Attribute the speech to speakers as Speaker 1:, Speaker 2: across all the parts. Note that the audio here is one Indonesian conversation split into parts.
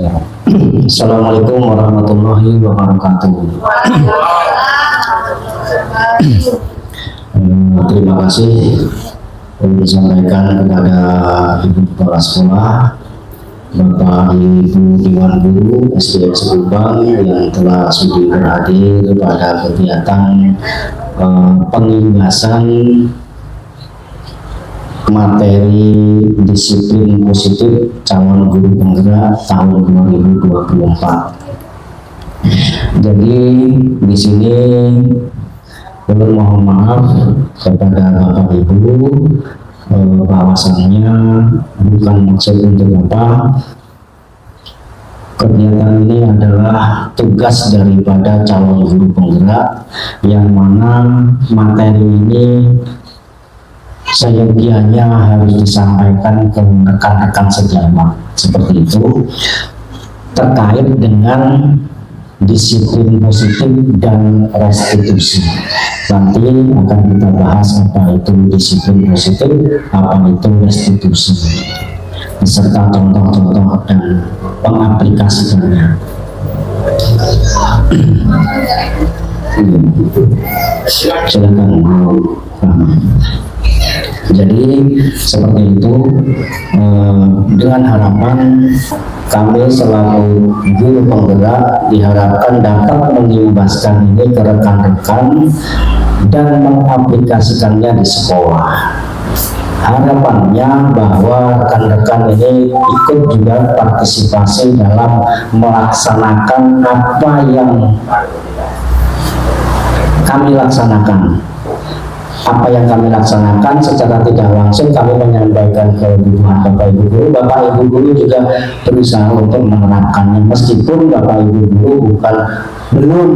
Speaker 1: Assalamualaikum warahmatullahi wabarakatuh. Terima kasih yang disampaikan kepada Ibu Kepala Sekolah, Bapak Ibu Dewan Guru SDN Sebubang yang telah sudi berhadir pada kegiatan pengingasan materi disiplin positif calon guru penggerak tahun 2024. Jadi di sini mohon maaf kepada Bapak Ibu bahwasannya bukan maksud untuk apa, kegiatan ini adalah tugas daripada calon guru penggerak yang mana materi ini seyogianya harus disampaikan ke rekan-rekan sejawat seperti itu terkait dengan disiplin positif dan restitusi. Nanti akan kita bahas apa itu disiplin positif, apa itu restitusi, beserta contoh-contoh dan pengaplikasikannya. Silakan. Jadi seperti itu, dengan harapan kami selaku guru penggerak diharapkan dapat mengimbaskan ini ke rekan-rekan dan mengaplikasikannya di sekolah. Harapannya bahwa rekan-rekan ini ikut juga partisipasi dalam melaksanakan apa yang kami laksanakan. Apa yang kami laksanakan secara tidak langsung kami menyampaikan ke Bapak Ibu Guru. Bapak Ibu Guru juga berusaha untuk menerapkannya meskipun Bapak Ibu Guru belum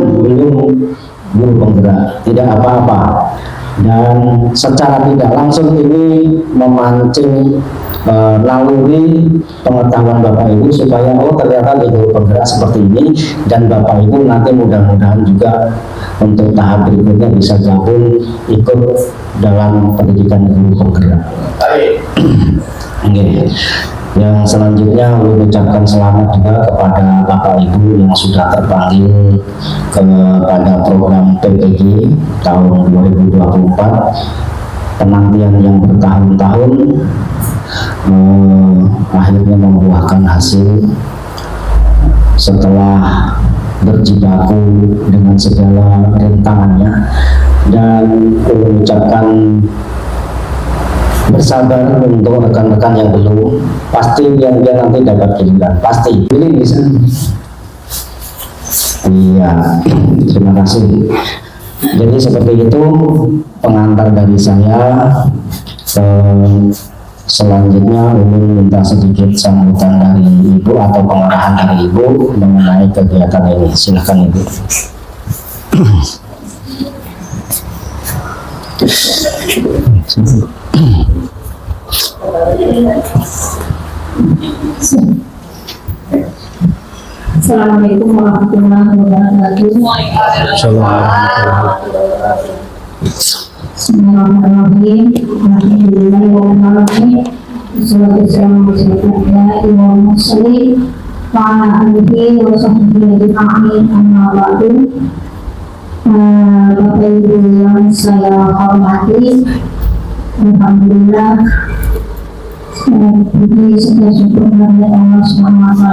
Speaker 1: guru penggerak, tidak apa-apa. Dan secara tidak langsung ini memancing naluri pengetahuan Bapak Ibu supaya ternyata di guru penggerak seperti ini, dan Bapak Ibu nanti mudah-mudahan juga untuk tahap berikutnya bisa gabung ikut dalam pendidikan guru penggerak. Okay. Yang selanjutnya kami ucapkan selamat juga kepada Bapak Ibu yang sudah terpanggil kepada program PPG tahun 2024. Penantian yang bertahun-tahun akhirnya membuahkan hasil setelah berjibaku dengan segala rintangannya, dan mengucapkan bersabar untuk rekan-rekan yang belum, pasti dia nanti dapat giliran, pasti pilih bisa. Iya, terima kasih. Jadi seperti itu pengantar dari saya. Selanjutnya Umin minta sedikit sambutan dari Ibu atau pengarahan dari Ibu mengenai kegiatan ini. Silakan Ibu.
Speaker 2: Assalamualaikum warahmatullahi wabarakatuh. Bismillahirrahmanirrahim. Alhamdulillahirrahmanirrahim. Wassalamu ala mursalin wa ala alihi wa sahbihi ajma'in. Amma ba'du. Bapak Ibu yang saya hormati, alhamdulillah ini sudah syukur kepada Allah SWT.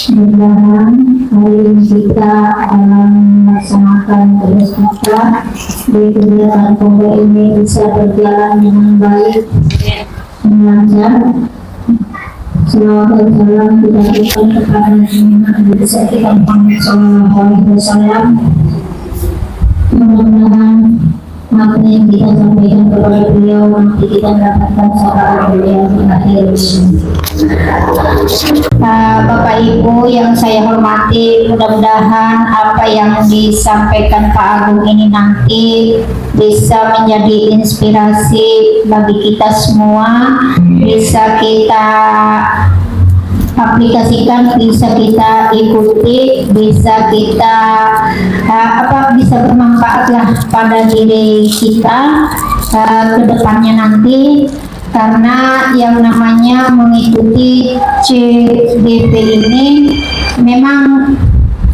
Speaker 2: Mudah-mudahan hari ini kita dalam melaksanakan tugas kita di kegiatan pokok ini bisa berjalan dengan baik, lancar. Selawat dan salam kita berikan kepada Nabi besar kita Muhammad SAW. Mudah-mudahan apa yang kita sampaikan kepada beliau nanti kita mendapatkan syafaat beliau di akhir. Bapak Ibu yang saya hormati, mudah-mudahan apa yang disampaikan Pak Agung ini nanti bisa menjadi inspirasi bagi kita semua, bisa kita aplikasikan, bisa kita ikuti, bisa kita bisa bermanfaat lah pada diri kita ke depannya nanti. karena yang namanya mengikuti CGP ini memang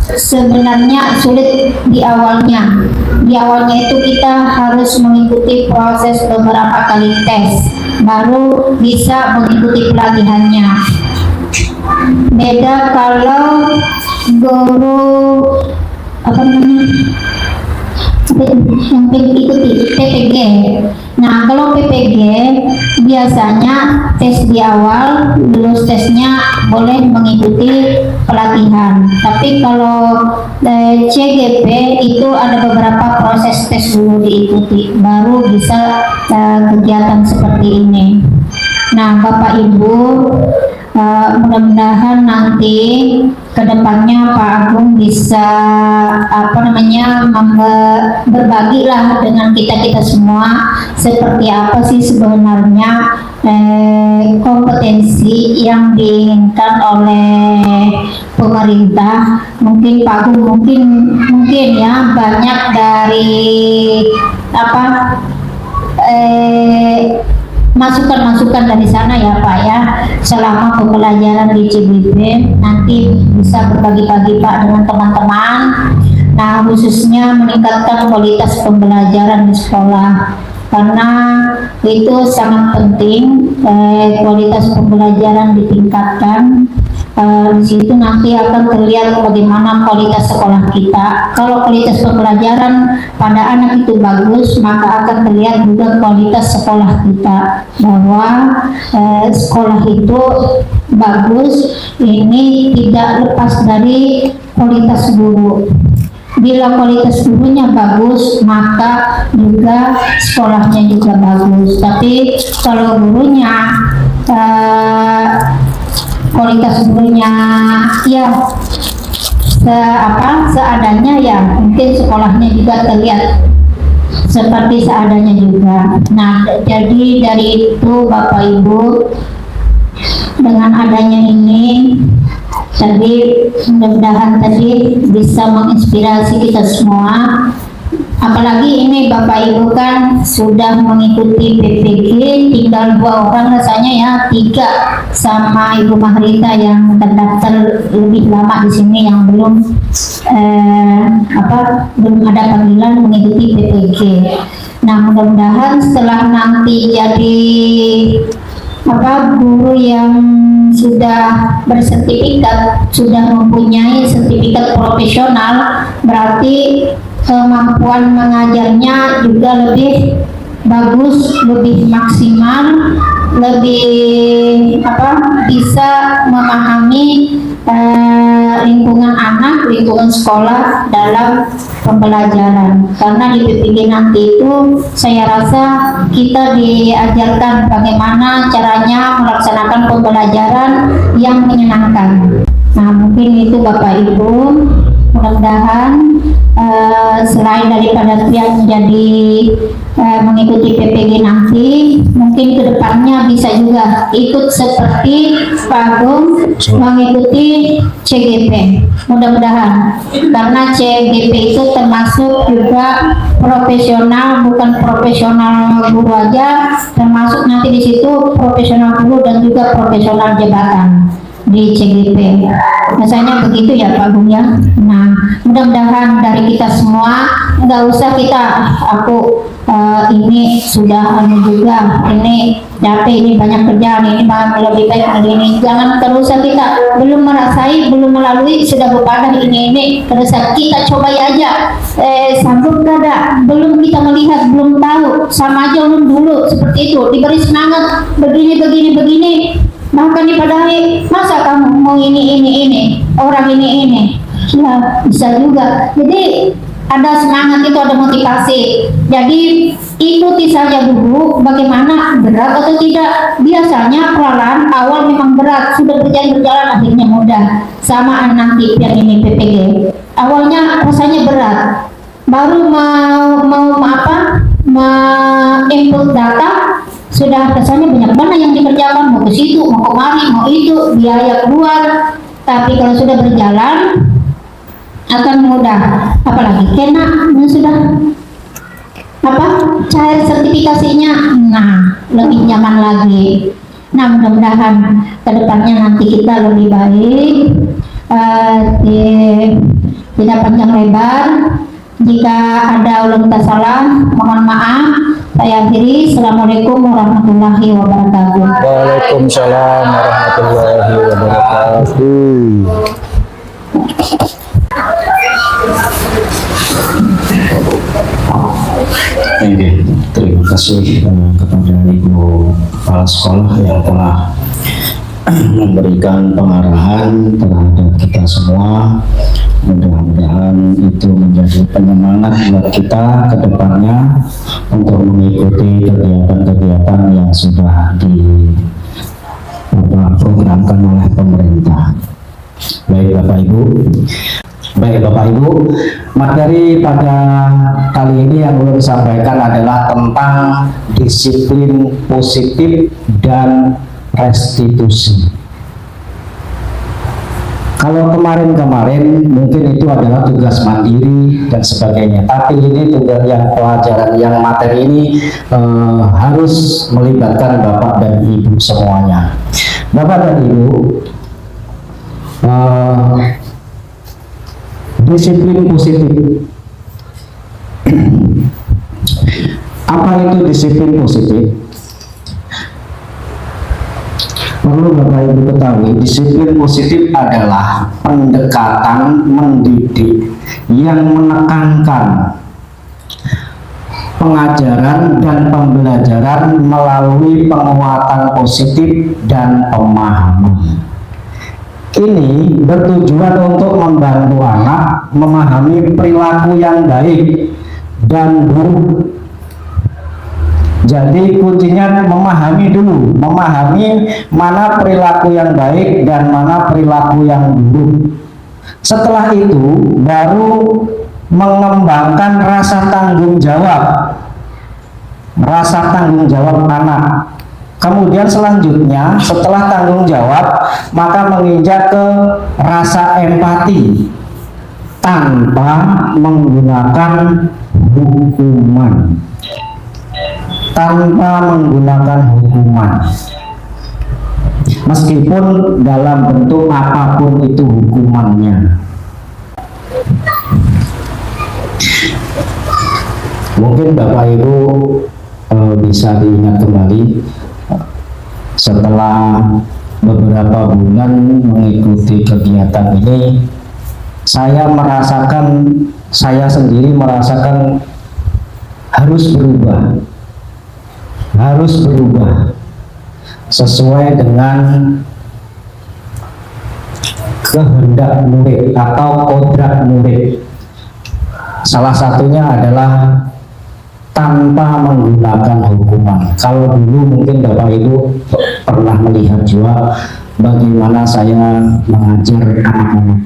Speaker 2: sebenarnya sulit di awalnya. Di awalnya itu kita harus mengikuti proses beberapa kali tes, baru bisa mengikuti pelatihannya. Beda kalau guru apa namanya yang ikuti PPG. Nah, kalau PPG biasanya tes di awal, lulus tesnya boleh mengikuti pelatihan. Tapi kalau CGP itu ada beberapa proses tes dulu diikuti, baru bisa kegiatan seperti ini. Nah, Bapak Ibu, mudah-mudahan nanti kedepannya Pak Agung bisa berbagilah dengan kita semua seperti apa sih sebenarnya kompetensi yang diinginkan oleh pemerintah. Mungkin Pak Agung mungkin ya banyak dari masukan-masukan dari sana ya Pak ya, selama pembelajaran di CGP nanti bisa berbagi-bagi Pak dengan teman-teman. Nah, khususnya meningkatkan kualitas pembelajaran di sekolah, karena itu sangat penting. Kualitas pembelajaran ditingkatkan, di situ nanti akan terlihat bagaimana kualitas sekolah kita. Kalau kualitas pembelajaran pada anak itu bagus, maka akan terlihat juga kualitas sekolah kita, bahwa sekolah itu bagus. Ini tidak lepas dari kualitas guru. Bila kualitas gurunya bagus, maka juga sekolahnya juga bagus. Tapi kalau gurunya kualitas gurunya ya seadanya, ya mungkin sekolahnya juga terlihat seperti seadanya juga. Nah, jadi dari itu Bapak Ibu, dengan adanya ini tadi, mudah-mudahan tadi bisa menginspirasi kita semua. Apalagi ini Bapak Ibu kan sudah mengikuti PPG, tinggal 2 orang rasanya ya, 3 sama Ibu Mahrita yang terdaftar lebih lama di sini yang belum ada panggilan mengikuti PPG. Nah, mudah-mudahan setelah nanti jadi guru yang sudah bersertifikat, sudah mempunyai sertifikat profesional, berarti kemampuan mengajarnya juga lebih bagus, lebih maksimal, lebih bisa memahami lingkungan anak, lingkungan sekolah dalam pembelajaran. Karena di PPG nanti itu saya rasa kita diajarkan bagaimana caranya melaksanakan pembelajaran yang menyenangkan. Nah, mungkin itu Bapak Ibu, mudah-mudahan selain daripada yang menjadi mengikuti PPG nanti, mungkin kedepannya bisa juga ikut seperti Pak Agung mengikuti CGP. Mudah-mudahan, karena CGP itu termasuk juga profesional, bukan profesional guru aja, termasuk nanti di situ profesional guru dan juga profesional jabatan di CGP. Misalnya begitu ya Pak Agung ya. Nah, mudah-mudahan dari kita semua, nggak usah aku ini sudah juga, ini capek, ini banyak kerjaan, ini lebih baik ini. Jangan terus kita belum merasai, belum melalui, sudah berpadah ini terus kita cobai aja. Sanggup kada? Belum kita melihat, belum tahu, sama aja ulun dulu seperti itu, diberi semangat begini, bahkan dipadahi, masa kamu mau ini orang ini ya bisa juga. Jadi ada semangat itu, ada motivasi. Jadi ikuti saja dulu bagaimana, berat atau tidak. Biasanya perlahan awal memang berat, sudah berjalan akhirnya mudah. Sama anak yang ini PPG, awalnya rasanya berat, baru mau input data sudah rasanya banyak banget yang dikerjakan, mau ke situ, mau kemari, mau itu, biaya keluar. Tapi kalau sudah berjalan akan mudah. Apalagi kena sudah cair sertifikat sertifikasinya, nah lebih nyaman lagi. Nah mudah-mudahan kedepannya nanti kita lebih baik, tidak panjang lebar. Jika ada ulun tak salah, mohon maaf. Saya akhiri. Assalamualaikum warahmatullahi wabarakatuh.
Speaker 3: Waalaikumsalam warahmatullahi wabarakatuh.
Speaker 1: Oke, terima kasih kepada Ibu Kepala Sekolah yang telah memberikan pengarahan terhadap kita semua. Mudah-mudahan itu menjadi penyemangat buat kita ke depannya untuk mengikuti kegiatan-kegiatan yang sudah diprogramkan oleh pemerintah. Baik Bapak Ibu, materi pada kali ini yang belum disampaikan adalah tentang disiplin positif dan restitusi. Kalau kemarin mungkin itu adalah tugas mandiri dan sebagainya, tapi ini tugas yang pelajaran yang materi ini harus melibatkan Bapak dan Ibu semuanya. Bapak dan Ibu, disiplin positif. Apa itu disiplin positif? Perlu Bapak Ibu ketahui, disiplin positif adalah pendekatan mendidik yang menekankan pengajaran dan pembelajaran melalui penguatan positif dan pemahaman. Ini bertujuan untuk membantu anak memahami perilaku yang baik dan buruk. Jadi kuncinya memahami dulu, memahami mana perilaku yang baik dan mana perilaku yang buruk. Setelah itu baru mengembangkan rasa tanggung jawab anak. Kemudian selanjutnya setelah tanggung jawab maka menginjak ke rasa empati tanpa menggunakan hukuman. Meskipun dalam bentuk apapun itu hukumannya. Mungkin Bapak Ibu bisa diingat kembali setelah beberapa bulan mengikuti kegiatan ini, saya sendiri merasakan harus berubah sesuai dengan kehendak murid atau kodrat murid. Salah satunya adalah tanpa menggunakan hukuman. Kalau dulu mungkin Bapak Ibu pernah melihat juga bagaimana saya mengajar anak-anak.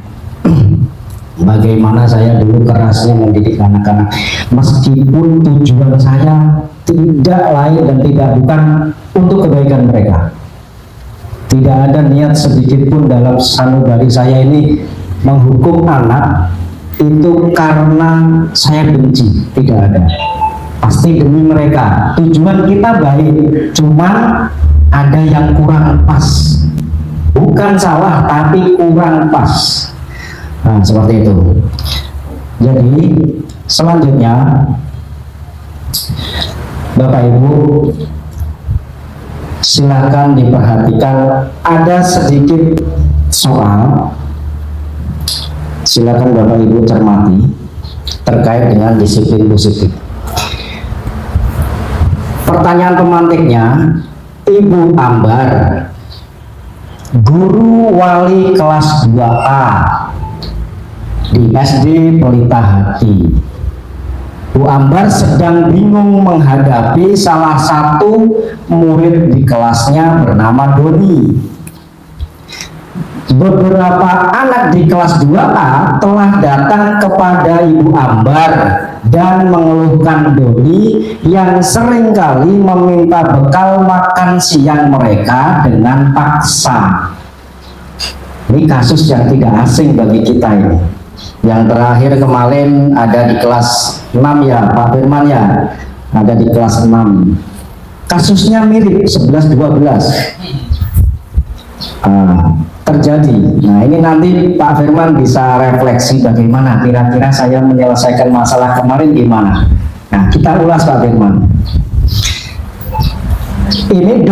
Speaker 1: Bagaimana saya dulu kerasnya mendidik anak-anak, meskipun tujuan saya tidak lain dan tidak bukan untuk kebaikan mereka. Tidak ada niat sedikit pun dalam sanubari saya ini menghukum anak itu karena saya benci, tidak ada. Pasti demi mereka. Tujuan kita baik, cuma ada yang kurang pas. Bukan salah, tapi kurang pas. Nah, seperti itu. Jadi selanjutnya Bapak Ibu silakan diperhatikan, ada sedikit soal, silakan Bapak Ibu cermati terkait dengan disiplin positif. Pertanyaan pemantiknya, Ibu Ambar, guru wali kelas 2A di SD Pelita Hati. Bu Ambar sedang bingung menghadapi salah satu murid di kelasnya bernama Doni. Beberapa anak di kelas 2A telah datang kepada Ibu Ambar dan mengeluhkan Doni yang seringkali meminta bekal makan siang mereka dengan paksa. Ini kasus yang tidak asing bagi kita ini. Yang terakhir kemarin ada di kelas 6 ya Pak Firman ya, ada di kelas 6. Kasusnya mirip 11-12 terjadi. Nah, ini nanti Pak Firman bisa refleksi bagaimana kira-kira saya menyelesaikan masalah kemarin gimana. Nah, kita ulas Pak Firman. Ini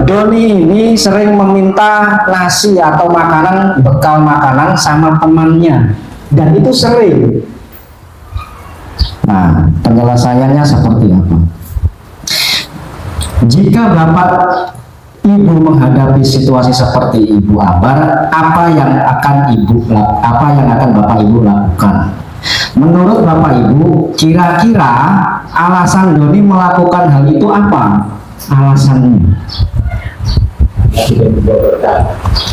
Speaker 1: Doni ini sering meminta nasi atau makanan, bekal makanan sama temannya, dan itu sering. Nah, penyelesaiannya seperti apa? Jika Bapak Ibu menghadapi situasi seperti Ibu Ambar, apa yang akan Bapak Ibu lakukan? Menurut Bapak Ibu, kira-kira alasan Doni melakukan hal itu apa? Alasannya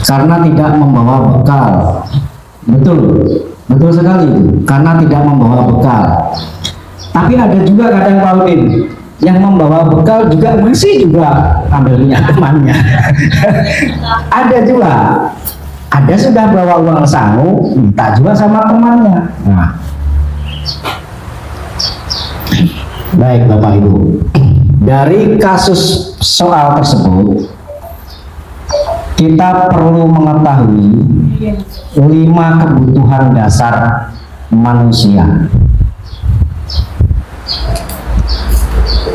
Speaker 1: karena tidak membawa bekal. Betul sekali itu, karena tidak membawa bekal. Tapi ada juga kadang Pak Udin yang membawa bekal juga masih ambilnya temannya. Ada juga, ada sudah bawa uang sangu, minta juga sama temannya. Nah, baik Bapak Ibu, dari kasus soal tersebut kita perlu mengetahui 5 kebutuhan dasar manusia.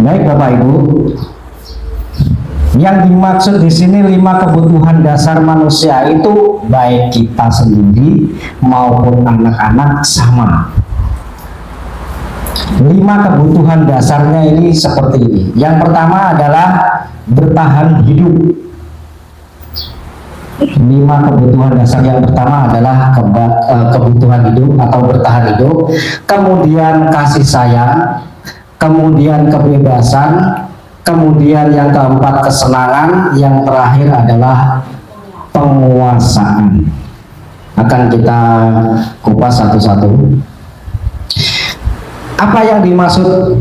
Speaker 1: Baik Bapak Ibu, yang dimaksud di sini 5 kebutuhan dasar manusia itu baik kita sendiri maupun anak-anak sama. 5 kebutuhan dasarnya ini seperti ini. Yang pertama adalah bertahan hidup. 5 kebutuhan dasar yang pertama adalah kebutuhan hidup atau bertahan hidup, kemudian kasih sayang, kemudian kebebasan, kemudian yang keempat kesenangan, yang terakhir adalah penguasaan. Akan kita kupas satu-satu. Apa yang dimaksud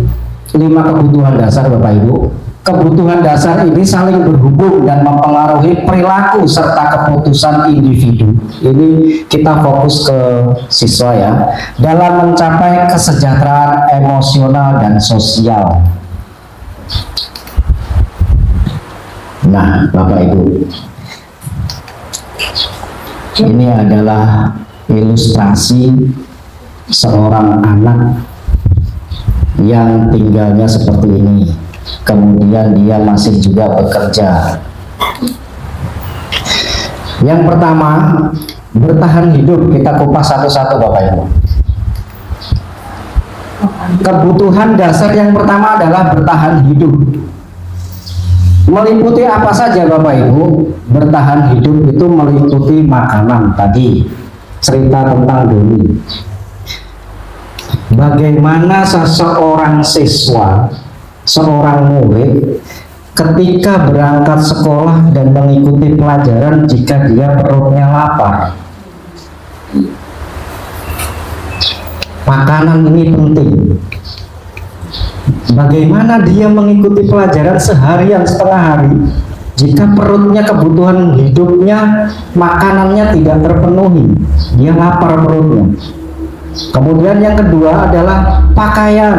Speaker 1: 5 kebutuhan dasar Bapak Ibu? Kebutuhan dasar ini saling berhubung dan mempengaruhi perilaku serta keputusan individu. Ini kita fokus ke siswa ya, dalam mencapai kesejahteraan emosional dan sosial. Nah, Bapak Ibu, ini adalah ilustrasi seorang anak yang tinggalnya seperti ini. Kemudian dia masih juga bekerja. Yang pertama, bertahan hidup. Kita kupas satu-satu Bapak Ibu. Kebutuhan dasar yang pertama adalah bertahan hidup. Meliputi apa saja Bapak Ibu? Bertahan hidup itu meliputi makanan tadi. Cerita tentang Doni. Bagaimana seseorang siswa, seorang murid ketika berangkat sekolah dan mengikuti pelajaran jika dia perutnya lapar. Makanan ini penting. Bagaimana dia mengikuti pelajaran seharian setengah hari jika perutnya, kebutuhan hidupnya, makanannya tidak terpenuhi, dia lapar perutnya. Kemudian yang kedua adalah pakaian.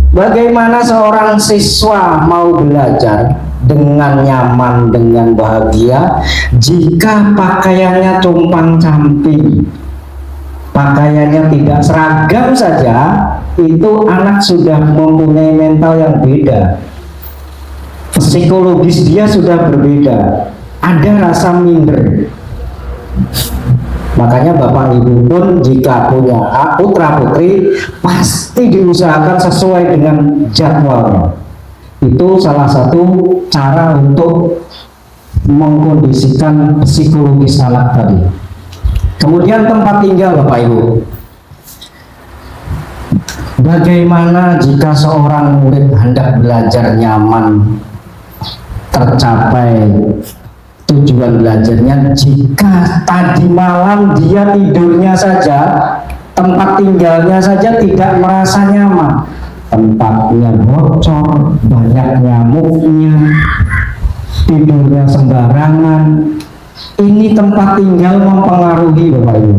Speaker 1: Bagaimana seorang siswa mau belajar dengan nyaman, dengan bahagia jika pakaiannya compang-camping, pakaiannya tidak seragam saja, itu anak sudah mempunyai mental yang beda, psikologis dia sudah berbeda, ada rasa minder. Makanya Bapak Ibu pun jika punya putra putri pasti diusahakan sesuai dengan jadwalnya. Itu salah satu cara untuk mengkondisikan psikologis anak tadi. Kemudian tempat tinggal Bapak Ibu. Bagaimana jika seorang murid hendak belajar nyaman, tercapai tujuan belajarnya, jika tadi malam dia tidurnya saja, tempat tinggalnya saja tidak merasa nyaman, tempatnya bocor, banyak nyamuknya, tidurnya sembarangan, ini tempat tinggal mempengaruhi Bapak Ibu.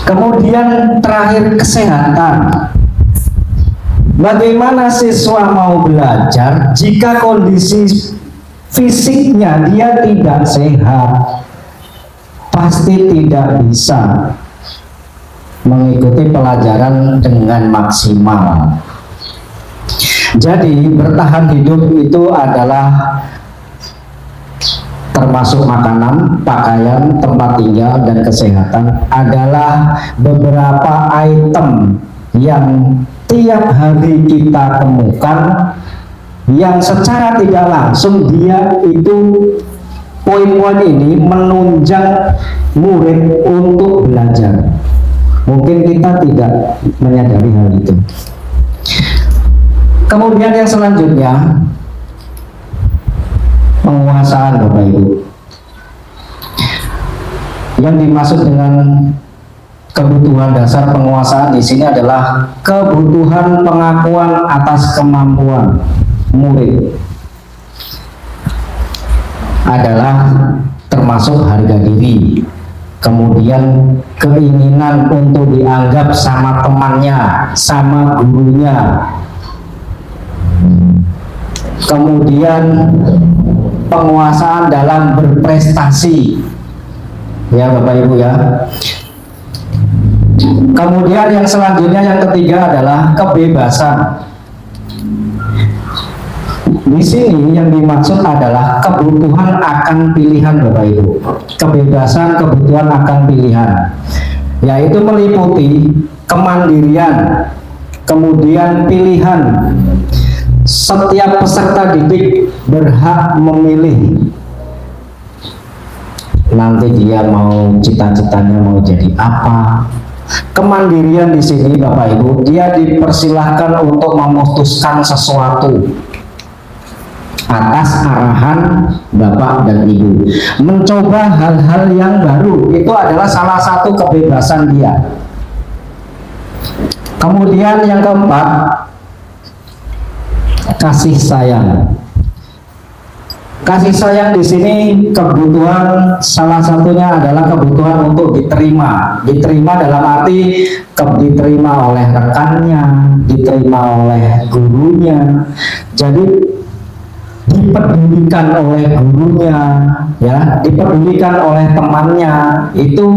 Speaker 1: Kemudian terakhir kesehatan. Bagaimana siswa mau belajar jika kondisi fisiknya dia tidak sehat? Pasti tidak bisa mengikuti pelajaran dengan maksimal. Jadi bertahan hidup itu adalah termasuk makanan, pakaian, tempat tinggal, dan kesehatan adalah beberapa item yang tiap hari kita temukan yang secara tidak langsung dia itu poin-poin ini menunjang murid untuk belajar. Mungkin kita tidak menyadari hal itu. Kemudian yang selanjutnya, penguasaan Bapak Ibu. Yang dimaksud dengan kebutuhan dasar penguasaan di sini adalah kebutuhan pengakuan atas kemampuan murid. Adalah termasuk harga diri, kemudian keinginan untuk dianggap sama temannya, sama gurunya, kemudian penguasaan dalam berprestasi, ya Bapak Ibu ya. Kemudian yang selanjutnya, yang ketiga adalah kebebasan. Di sini yang dimaksud adalah kebutuhan akan pilihan Bapak Ibu. Kebebasan kebutuhan akan pilihan, yaitu meliputi kemandirian, kemudian pilihan. Setiap peserta didik berhak memilih nanti dia mau cita-citanya mau jadi apa. Kemandirian di sini Bapak Ibu, dia dipersilahkan untuk memutuskan sesuatu atas arahan Bapak dan Ibu. Mencoba hal-hal yang baru itu adalah salah satu kebebasan dia. Kemudian yang keempat, kasih sayang. Kasih sayang di sini kebutuhan, salah satunya adalah kebutuhan untuk diterima. Diterima dalam arti diterima oleh rekannya, diterima oleh gurunya. Jadi dipedulikan oleh gurunya, ya, dipedulikan oleh temannya, itu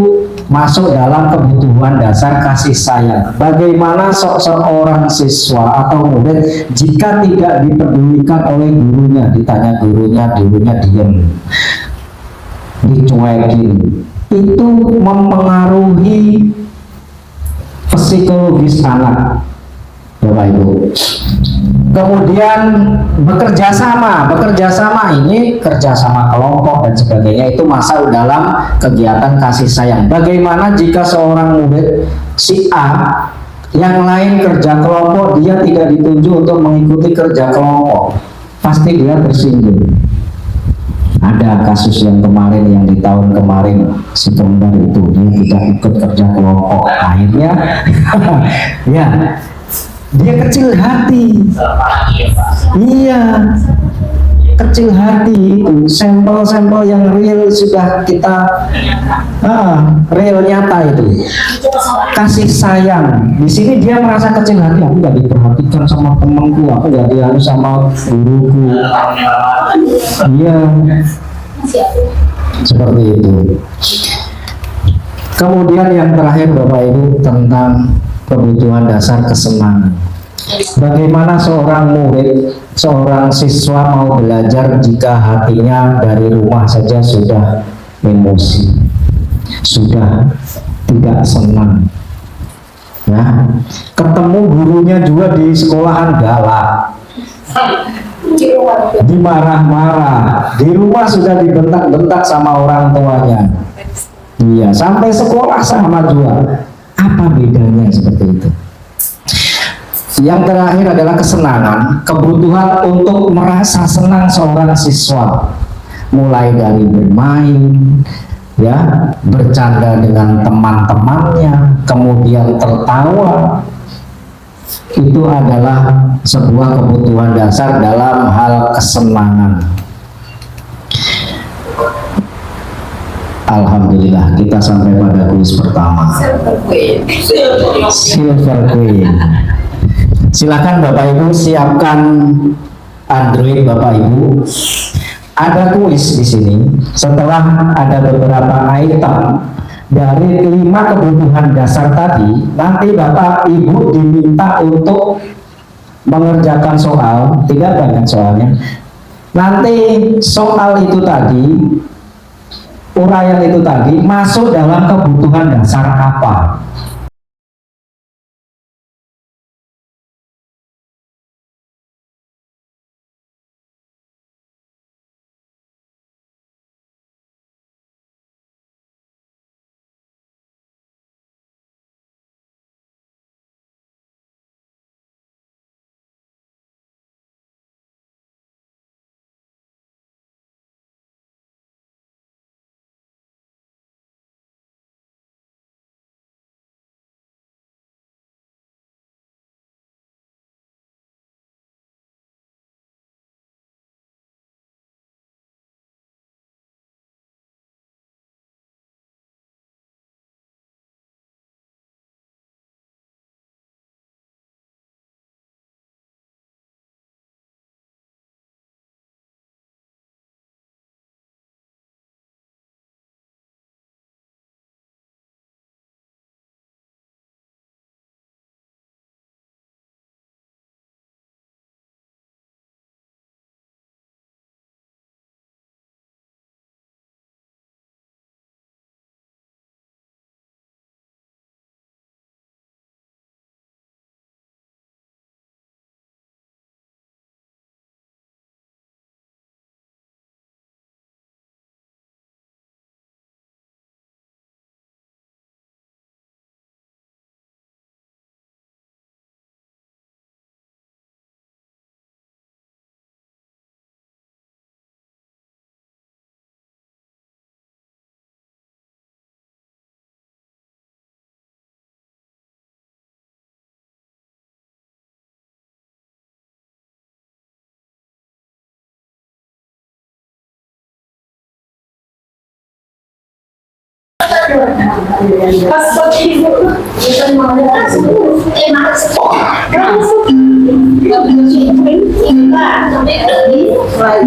Speaker 1: masuk dalam kebutuhan dasar kasih sayang. Bagaimana seorang siswa atau murid jika tidak dipedulikan oleh gurunya, ditanya gurunya diam, dicuekin, itu mempengaruhi psikologis anak, Bapak Ibu. Kemudian bekerja sama ini kerjasama kelompok dan sebagainya, itu masuk dalam kegiatan kasih sayang. Bagaimana jika seorang murid si A yang lain kerja kelompok, dia tidak ditunjuk untuk mengikuti kerja kelompok, pasti dia tersinggung. Ada kasus yang kemarin, yang di tahun kemarin si kembar itu dia tidak ikut kerja kelompok, akhirnya ya dia kecil hati. Iya, kecil hati itu. Sampel-sampel yang real sudah kita real nyata itu. Kasih sayang. Di sini dia merasa kecil hati, aku nggak diperhatikan sama temanku, aku nggak dianu sama guruku. Iya, seperti itu. Kemudian yang terakhir Bapak Ibu, tentang kebutuhan dasar kesenangan. Bagaimana seorang murid, seorang siswa mau belajar jika hatinya dari rumah saja sudah emosi, sudah tidak senang, ya, ketemu gurunya juga di sekolahan galak, dimarah-marah, di rumah sudah dibentak-bentak sama orang tuanya, iya, sampai sekolah sama juga. Apa bedanya seperti itu? Yang terakhir adalah kesenangan, kebutuhan untuk merasa senang seorang siswa, mulai dari bermain, ya, bercanda dengan teman-temannya, kemudian tertawa. Itu adalah sebuah kebutuhan dasar dalam hal kesenangan. Alhamdulillah kita sampai pada kuis pertama. Silver Queen. Silakan Bapak Ibu siapkan Android Bapak Ibu. Ada kuis di sini. Setelah ada beberapa item dari 5 kebutuhan dasar tadi, nanti Bapak Ibu diminta untuk mengerjakan soal. Tidak banyak soalnya. Nanti soal itu tadi, uraian itu tadi masuk dalam kebutuhan dasar apa?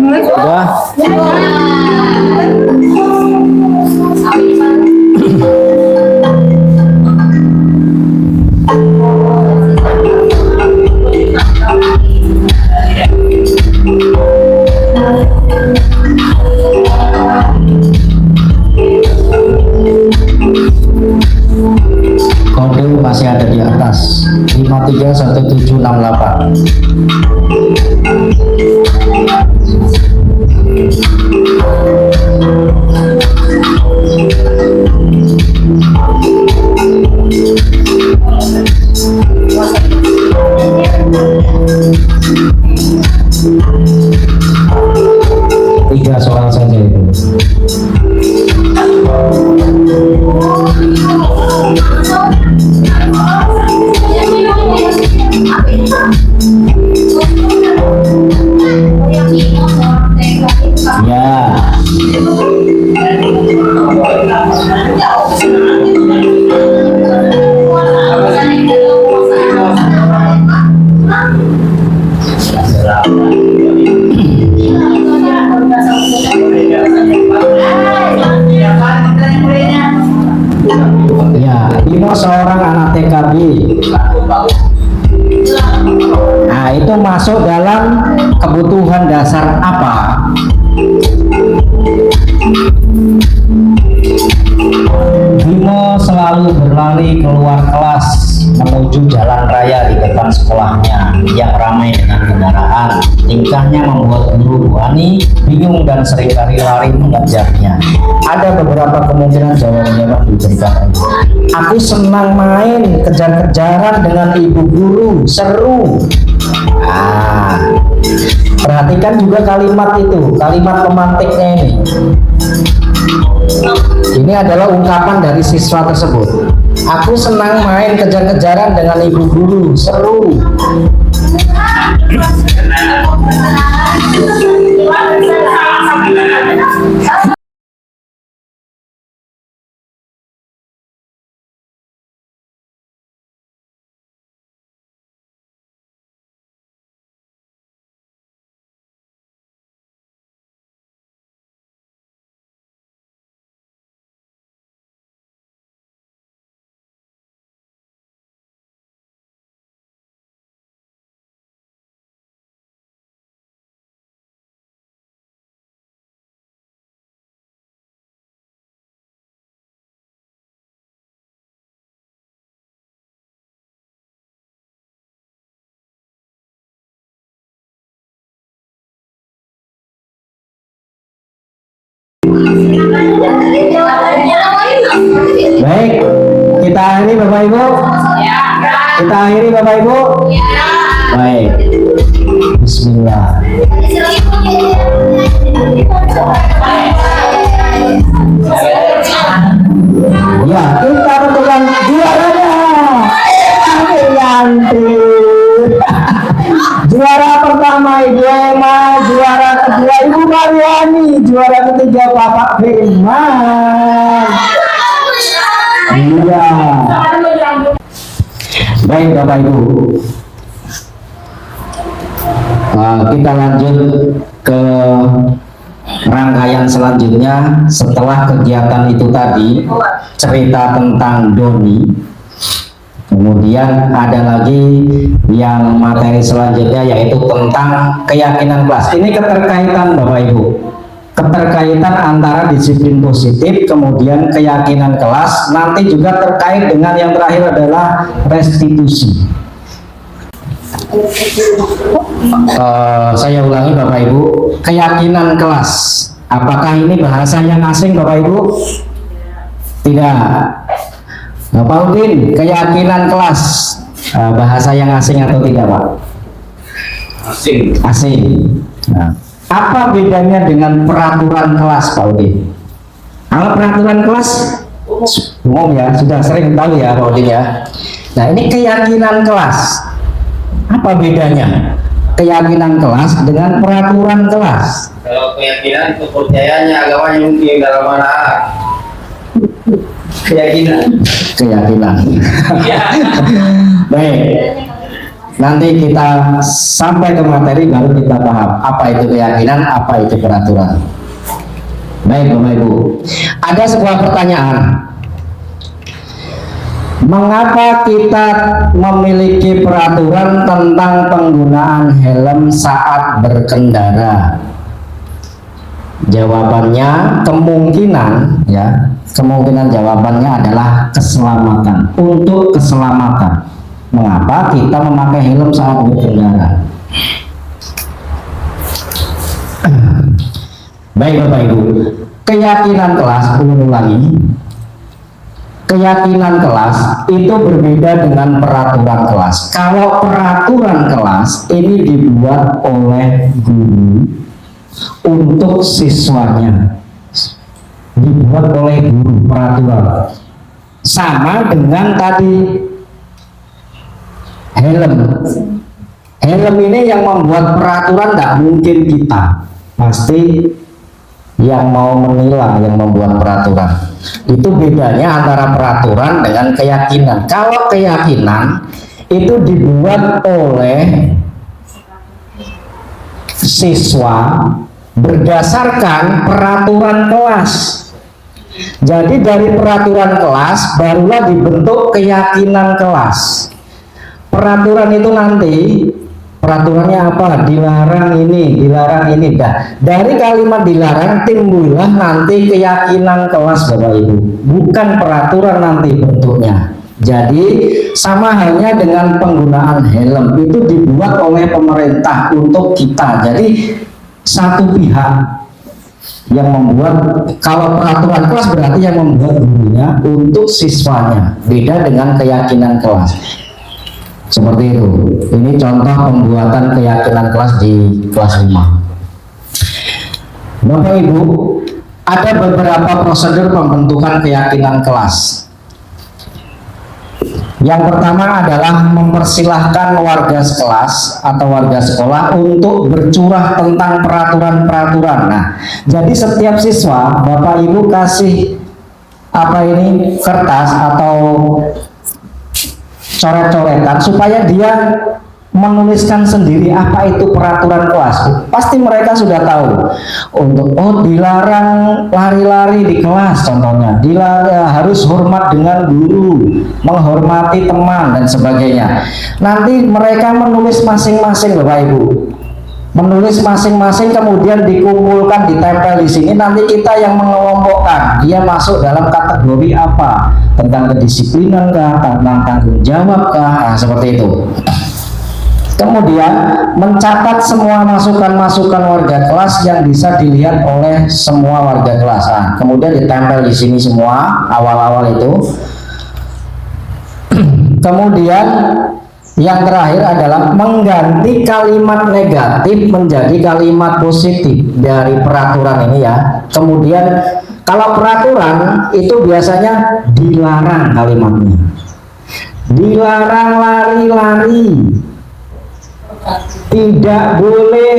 Speaker 3: Udah.
Speaker 1: Kode masih ada di atas 531768. Tiga soal saja itu. Ya. Ya, Bimo seorang anak TKB. Nah, itu masuk dalam kebutuhan dasar apa? Bimo selalu berlari keluar kelas menuju jalan raya di depan sekolahnya yang ramai dengan kendaraan. Tingkahnya membuat guru Wani bingung dan seringkali lari mengejarnya. Ada beberapa kemungkinan jawaban diberikan. Aku senang main kejar-kejaran dengan ibu guru, seru. Perhatikan juga kalimat itu, kalimat pemantiknya ini. Ini adalah ungkapan dari siswa tersebut. Aku senang main kejar-kejaran dengan ibu guru, seru. akhiri Bapak Ibu? Kita akhiri Bapak Ibu? Baik. Bismillah. Ya, kita tentukan juaranya. Amin Yanti. Juara pertama Ibu Emma, juara kedua Ibu Mariani, juara ketiga Bapak Firman. Iya. Baik Bapak Ibu. Kita lanjut ke rangkaian selanjutnya. Setelah kegiatan itu tadi cerita tentang Doni, kemudian ada lagi yang materi selanjutnya yaitu tentang keyakinan kelas. Ini keterkaitan Bapak Ibu, keterkaitan antara disiplin positif kemudian keyakinan kelas, nanti juga terkait dengan yang terakhir adalah restitusi. Saya ulangi Bapak Ibu, keyakinan kelas. Apakah ini bahasa yang asing Bapak Ibu? Tidak. Pak Udin, keyakinan kelas bahasa yang asing atau tidak Pak? Asing. Asing. Nah, apa bedanya dengan peraturan kelas Pak Udin? Kalau peraturan kelas umum ya, sudah sering tahu ya Pak Udin ya. Nah ini keyakinan kelas. Apa bedanya keyakinan kelas dengan peraturan kelas?
Speaker 4: Kalau keyakinan, kepercayaannya, agamanya mungkin dalam mana? Keyakinan.
Speaker 1: Baik, nanti kita sampai ke materi baru kita paham apa itu keyakinan, apa itu peraturan. Baik Bapak Ibu, ada sebuah pertanyaan. Mengapa kita memiliki peraturan tentang penggunaan helm saat berkendara? Jawabannya kemungkinan jawabannya adalah keselamatan. Untuk keselamatan. Mengapa kita memakai helm saat berkendara? Baik Bapak Ibu, keyakinan kelas, ulangi. Keyakinan kelas itu berbeda dengan peraturan kelas. Kalau peraturan kelas ini dibuat oleh guru untuk siswanya, dibuat oleh guru peraturan. Sama dengan tadi helm. Helm ini yang membuat peraturan tidak mungkin kita, pasti yang mau menilai, yang membuat peraturan. Itu bedanya antara peraturan dengan keyakinan. Kalau keyakinan itu dibuat oleh siswa berdasarkan peraturan kelas. Jadi dari peraturan kelas barulah dibentuk keyakinan kelas. Peraturan itu nanti peraturannya apa? Dilarang ini, dilarang ini. Nah, dari kalimat dilarang timbullah nanti keyakinan kelas Bapak Ibu. Bukan peraturan nanti bentuknya. Jadi sama halnya dengan penggunaan helm itu dibuat oleh pemerintah untuk kita. Jadi satu pihak yang membuat. Kalau peraturan kelas berarti yang membuat gurunya untuk siswanya. Beda dengan keyakinan kelas. Seperti itu. Ini contoh pembuatan keyakinan kelas di kelas 5. Bapak Ibu, ada beberapa prosedur pembentukan keyakinan kelas. Yang pertama adalah mempersilahkan warga sekelas atau warga sekolah untuk bercurah tentang peraturan-peraturan. Nah, jadi setiap siswa Bapak Ibu kasih kertas atau coret-coretan supaya dia menuliskan sendiri apa itu peraturan kelas. Pasti mereka sudah tahu. Dilarang lari-lari di kelas contohnya. Dilarang harus hormat dengan guru, menghormati teman dan sebagainya. Nanti mereka menulis masing-masing Bapak Ibu. Menulis masing-masing kemudian dikumpulkan, ditempel di sini. Nanti kita yang mengelompokkan dia masuk dalam kategori apa, tentang kedisiplinan kah, tentang tanggung jawab kah, seperti itu. Kemudian mencatat semua masukan-masukan warga kelas yang bisa dilihat oleh semua warga kelas. Nah, kemudian ditempel di sini semua awal-awal itu. Kemudian yang terakhir adalah mengganti kalimat negatif menjadi kalimat positif dari peraturan ini ya. Kemudian kalau peraturan itu biasanya dilarang kalimatnya. Dilarang lari-lari. Tidak boleh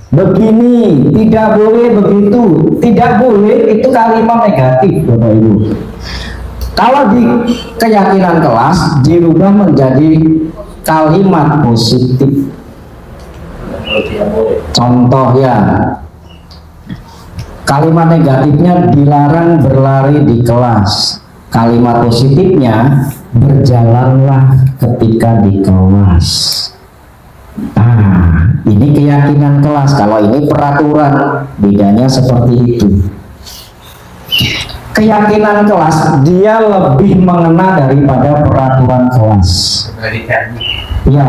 Speaker 1: begini, tidak boleh begitu, tidak boleh itu kalimat negatif, Bapak Ibu. Kalau di keyakinan kelas dirubah menjadi kalimat positif. Contoh ya, kalimat negatifnya dilarang berlari di kelas. Kalimat positifnya berjalanlah ketika di kelas. Nah, ini keyakinan kelas. Kalau ini peraturan, bedanya seperti itu. Keyakinan kelas dia lebih mengena daripada peraturan kelas. Ya.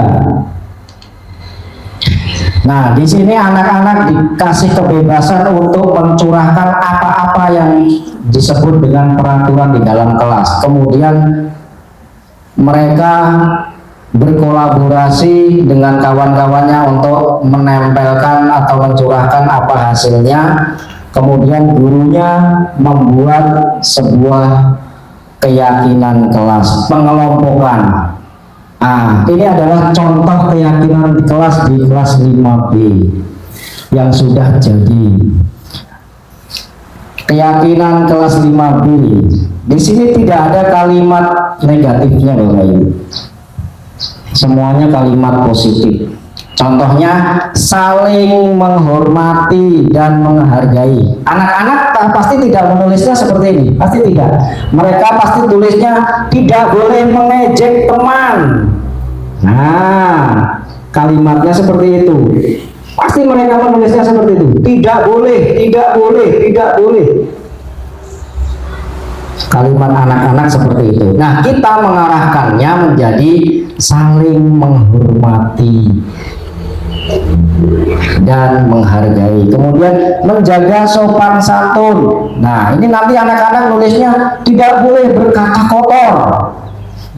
Speaker 1: Nah, di sini anak-anak dikasih kebebasan untuk mencurahkan apa-apa yang disebut dengan peraturan di dalam kelas. Kemudian mereka berkolaborasi dengan kawan-kawannya untuk menempelkan atau mencurahkan apa hasilnya. Kemudian gurunya membuat sebuah keyakinan kelas, pengelompokan. Ini adalah contoh keyakinan di kelas 5B yang sudah jadi. Keyakinan kelas 5B. Di sini tidak ada kalimat negatifnya, Bapak Ibu. Semuanya kalimat positif. Contohnya saling menghormati dan menghargai. Anak-anak pasti tidak menulisnya seperti ini, pasti tidak. Mereka pasti tulisnya tidak boleh mengejek teman. Nah, kalimatnya seperti itu. Pasti mereka menulisnya seperti itu. Tidak boleh, tidak boleh, tidak boleh. Kalimat anak-anak seperti itu. Nah, kita mengarahkannya menjadi saling menghormati dan menghargai, kemudian menjaga sopan santun. Nah, ini nanti anak-anak nulisnya tidak boleh berkata kotor.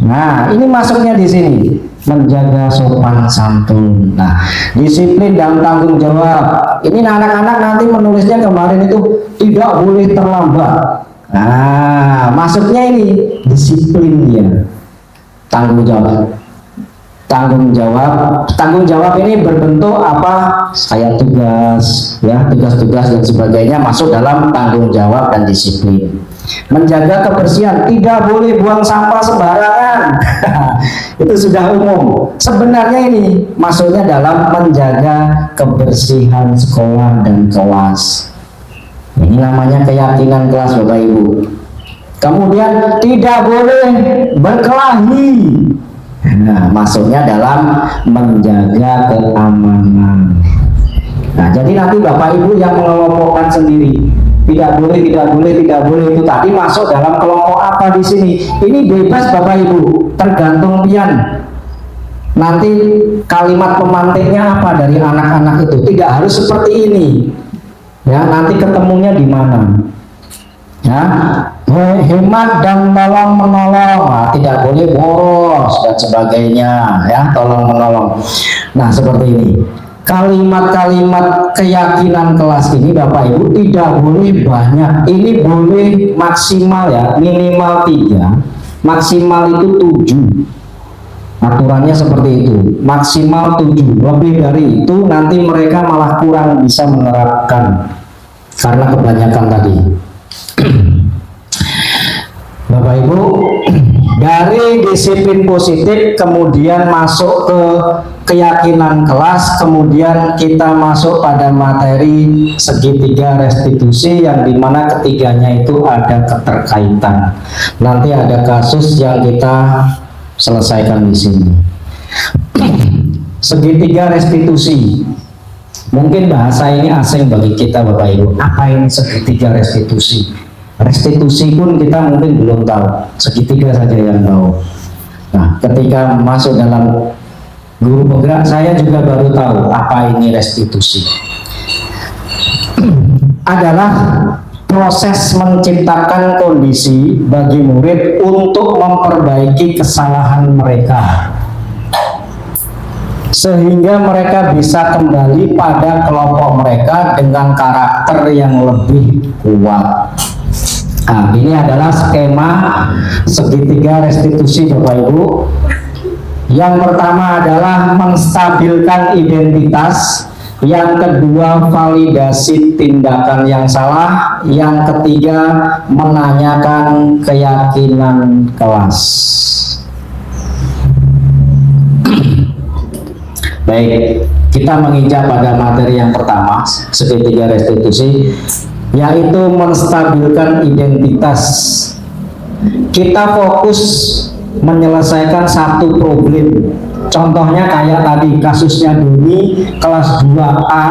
Speaker 1: Nah, ini masuknya di sini, menjaga sopan santun. Nah, disiplin dan tanggung jawab. Ini anak-anak nanti menulisnya kemarin itu tidak boleh terlambat. Nah, masuknya ini disiplin dia, tanggung jawab. Tanggung jawab ini berbentuk apa? Kayak tugas, ya, tugas-tugas dan sebagainya masuk dalam tanggung jawab dan disiplin. Menjaga kebersihan, tidak boleh buang sampah sembarangan. Itu sudah umum. Sebenarnya ini masuknya dalam menjaga kebersihan sekolah dan kelas. Ini namanya keyakinan kelas, Bapak Ibu. Kemudian tidak boleh berkelahi. Nah, masuknya dalam menjaga keamanan. Nah, jadi nanti Bapak Ibu yang mengelompokkan sendiri. Tidak boleh, tidak boleh, tidak boleh itu tadi masuk dalam kelompok apa di sini. Ini bebas Bapak Ibu, tergantung pian. Nanti kalimat pemantiknya apa dari anak-anak itu. Tidak harus seperti ini. Ya, nanti ketemunya di mana? Ya, hemat dan tolong menolong. Nah, tidak boleh boros dan sebagainya, ya, tolong menolong. Nah, seperti ini. Kalimat-kalimat keyakinan kelas ini Bapak Ibu tidak boleh banyak. Ini boleh maksimal ya, minimal 3, maksimal itu 7. Aturannya seperti itu, maksimal 7. Lebih dari itu nanti mereka malah kurang bisa menerapkan karena kebanyakan tadi. Bapak Ibu, dari disiplin positif kemudian masuk ke keyakinan kelas, kemudian kita masuk pada materi segitiga restitusi yang dimana ketiganya itu ada keterkaitan. Nanti ada kasus yang kita selesaikan di sini. Segitiga restitusi. Mungkin bahasa ini asing bagi kita Bapak Ibu. Apa ini segitiga restitusi? Restitusi pun kita mungkin belum tahu, segitiga saja yang tahu. Nah, ketika masuk dalam guru penggerak, saya juga baru tahu apa ini restitusi. Adalah proses menciptakan kondisi bagi murid untuk memperbaiki kesalahan mereka sehingga mereka bisa kembali pada kelompok mereka dengan karakter yang lebih kuat. Nah, ini adalah skema segitiga restitusi Bapak Ibu. Yang pertama adalah menstabilkan identitas, yang kedua validasi tindakan yang salah, yang ketiga menanyakan keyakinan kelas. Baik, kita menginjak pada materi yang pertama, segitiga restitusi, yaitu menstabilkan identitas. Kita fokus menyelesaikan satu problem. Contohnya kayak tadi kasusnya Doni kelas 2A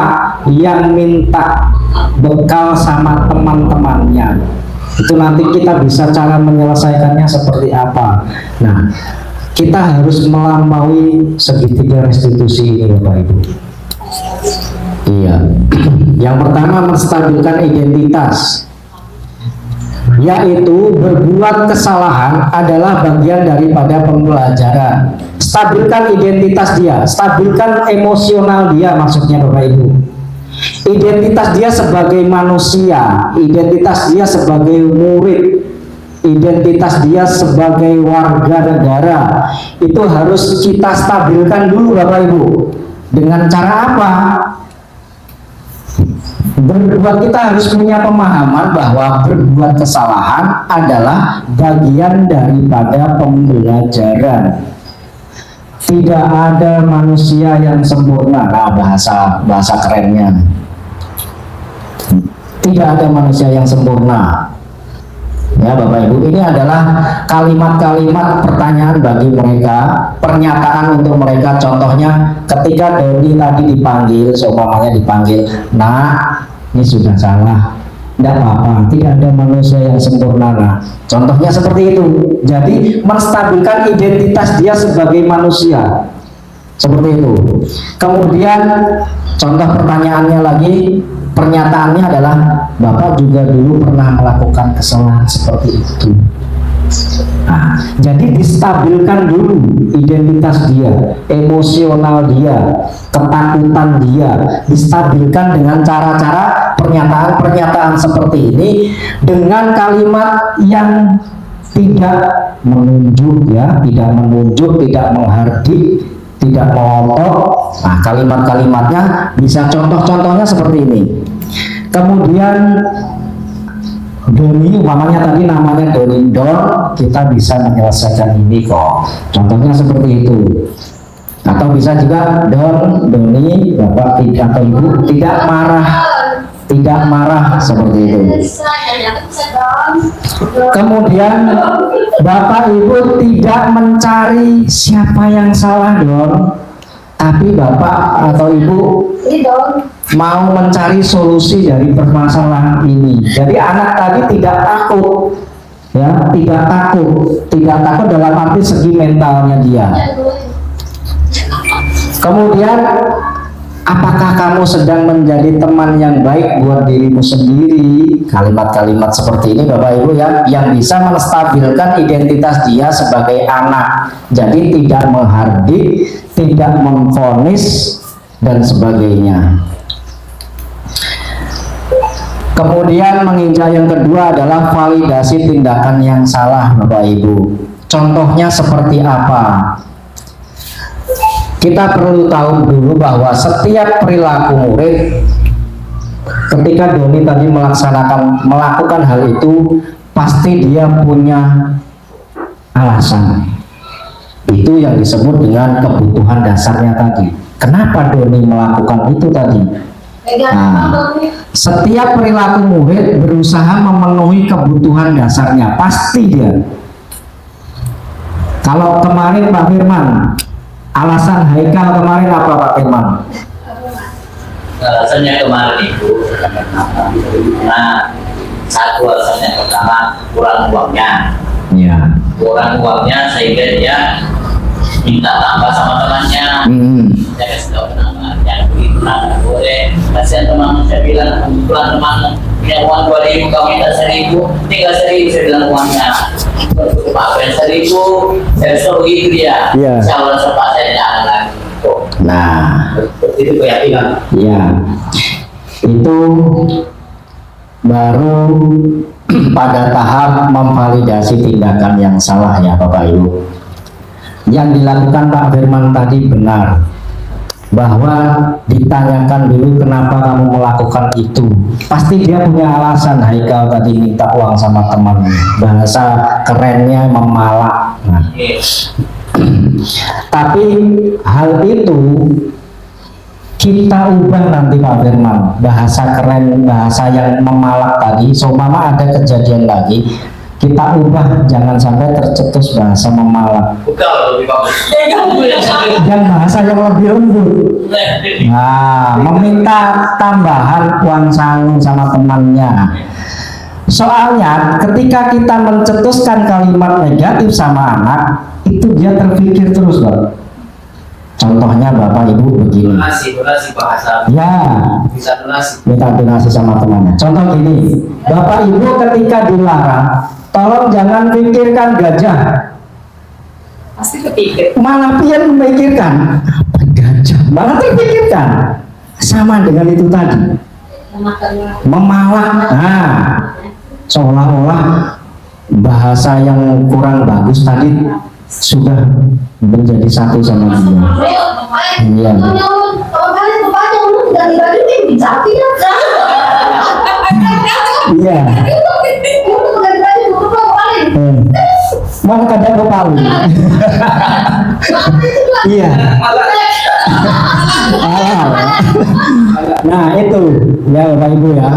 Speaker 1: yang minta bekal sama teman-temannya. Itu nanti kita bisa cara menyelesaikannya seperti apa. Nah, kita harus melampaui segitiga restitusi ini Bapak Ibu. Iya. Yang pertama menstabilkan identitas, yaitu berbuat kesalahan adalah bagian daripada pembelajaran. Stabilkan identitas dia, stabilkan emosional dia, maksudnya Bapak Ibu. Identitas dia sebagai manusia, identitas dia sebagai murid, identitas dia sebagai warga negara, itu harus kita stabilkan dulu Bapak Ibu. Dengan cara apa? Kita harus punya pemahaman bahwa berbuat kesalahan adalah bagian daripada pembelajaran. Tidak ada manusia yang sempurna. Nah, bahasa kerennya. Tidak ada manusia yang sempurna. Ya Bapak Ibu, ini adalah kalimat-kalimat pertanyaan bagi mereka, pernyataan untuk mereka. Contohnya ketika Doni tadi dipanggil, seumpamanya dipanggil, "Nah, ini sudah salah." Tidak apa-apa, tidak ada manusia yang sempurna. Nah, contohnya seperti itu. Jadi menstabilkan identitas dia sebagai manusia, seperti itu. Kemudian contoh pertanyaannya lagi, pernyataannya adalah, "Bapak juga dulu pernah melakukan kesalahan seperti itu." Nah, jadi distabilkan dulu identitas dia, emosional dia, ketakutan dia, distabilkan dengan cara-cara pernyataan-pernyataan seperti ini dengan kalimat yang tidak menunjuk ya, tidak menunjuk, tidak menghardik, tidak melotot. Nah, kalimat-kalimatnya bisa contoh-contohnya seperti ini. Kemudian Doni, umpamanya tadi namanya Doni Don, kita bisa menyelesaikan ini kok. Contohnya seperti itu. Atau bisa juga Doni, Bapak tidak atau Ibu tidak marah seperti itu. Kemudian Bapak Ibu tidak mencari siapa yang salah Don, tapi Bapak atau Ibu mau mencari solusi dari permasalahan ini. Jadi anak tadi tidak takut, ya, tidak takut dalam arti segi mentalnya dia. Kemudian, apakah kamu sedang menjadi teman yang baik buat dirimu sendiri? Kalimat-kalimat seperti ini Bapak Ibu ya, yang bisa menstabilkan identitas dia sebagai anak. Jadi tidak menghardik, tidak memvonis dan sebagainya. Kemudian menginjak yang kedua adalah validasi tindakan yang salah Bapak Ibu. Contohnya seperti apa? Kita perlu tahu dulu bahwa setiap perilaku murid, ketika Doni tadi melakukan hal itu, pasti dia punya alasan. Itu yang disebut dengan kebutuhan dasarnya tadi. Kenapa Doni melakukan itu tadi? Nah, setiap perilaku murid berusaha memenuhi kebutuhan dasarnya, pasti dia. Kalau kemarin Pak Firman, alasan Haikal kemarin apa Pak Firman?
Speaker 4: Alasannya kemarin itu, nah, satu alasannya pertama kurang uangnya.
Speaker 1: Ya.
Speaker 4: Kurang uangnya sehingga dia minta tambah sama temannya. Saya kasih tahu teman yang begitu nggak boleh. Kasihan teman saya bilang kebetulan teman punya uang 2.000, kamu minta 1.000, tinggal 1.000 saya bilang uangnya. Pak Ben 1.000, saya suruh begitu dia.
Speaker 3: Iya.
Speaker 4: Insya Allah sempat saya jalan lagi. Tuh.
Speaker 1: Nah,
Speaker 4: Itu keyakinan.
Speaker 1: ya, itu baru pada tahap memvalidasi tindakan yang salah ya Bapak Ibu. Yang dilakukan Pak Firman tadi benar, bahwa ditanyakan dulu kenapa kamu melakukan itu. Pasti dia punya alasan. Haikal tadi minta uang sama temannya, bahasa kerennya memalak. Nah, tapi hal itu kita ubah nanti Pak Firman, bahasa keren, bahasa yang memalak tadi. Seumpama ada kejadian lagi, kita ubah, jangan sampai tercetus bahasa memalak
Speaker 4: Bukan lebih bagus. Kamu yang sakit.
Speaker 1: dan bahasa yang lebih lembut. Nah, meminta tambahan uang sangu sama temannya. Soalnya ketika kita mencetuskan kalimat negatif sama anak, itu dia terpikir terus loh. Contohnya Bapak Ibu begini.
Speaker 4: Donasi bahasa.
Speaker 1: Ya,
Speaker 4: Bisa donasi.
Speaker 1: minta donasi sama temannya. Contoh gini, Bapak Ibu ketika dilarang, tolong jangan pikirkan gajah.
Speaker 5: Pasti kepikir.
Speaker 1: Malah pian memikirkan apa gajah, malah terpikirkan. Sama dengan itu tadi, memalak. Nah, seolah-olah bahasa yang kurang bagus tadi sudah menjadi satu sama dia. Iya. Iya. Malah kadang kepalu. Iya. Nah itu ya Bapak Ibu ya.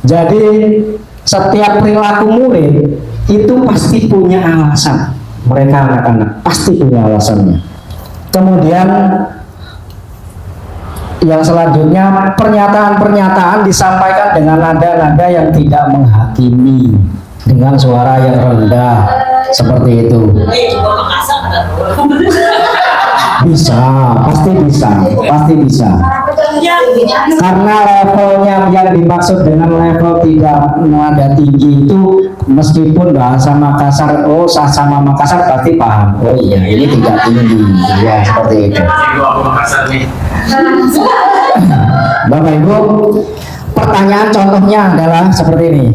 Speaker 1: Jadi setiap perilaku murid itu pasti punya alasan. Mereka anak-anak pasti punya alasannya. Kemudian yang selanjutnya, pernyataan-pernyataan disampaikan dengan nada-nada yang tidak menghakimi, dengan suara yang rendah, seperti itu. Bisa, pasti bisa, pasti bisa. Karena levelnya yang dimaksud dengan level tidak nada tinggi itu, meskipun bahasa Makassar, oh sama Makassar pasti paham. Oh iya, ini tidak tinggi, ya seperti itu. Bapak Ibu, pertanyaan contohnya adalah seperti ini.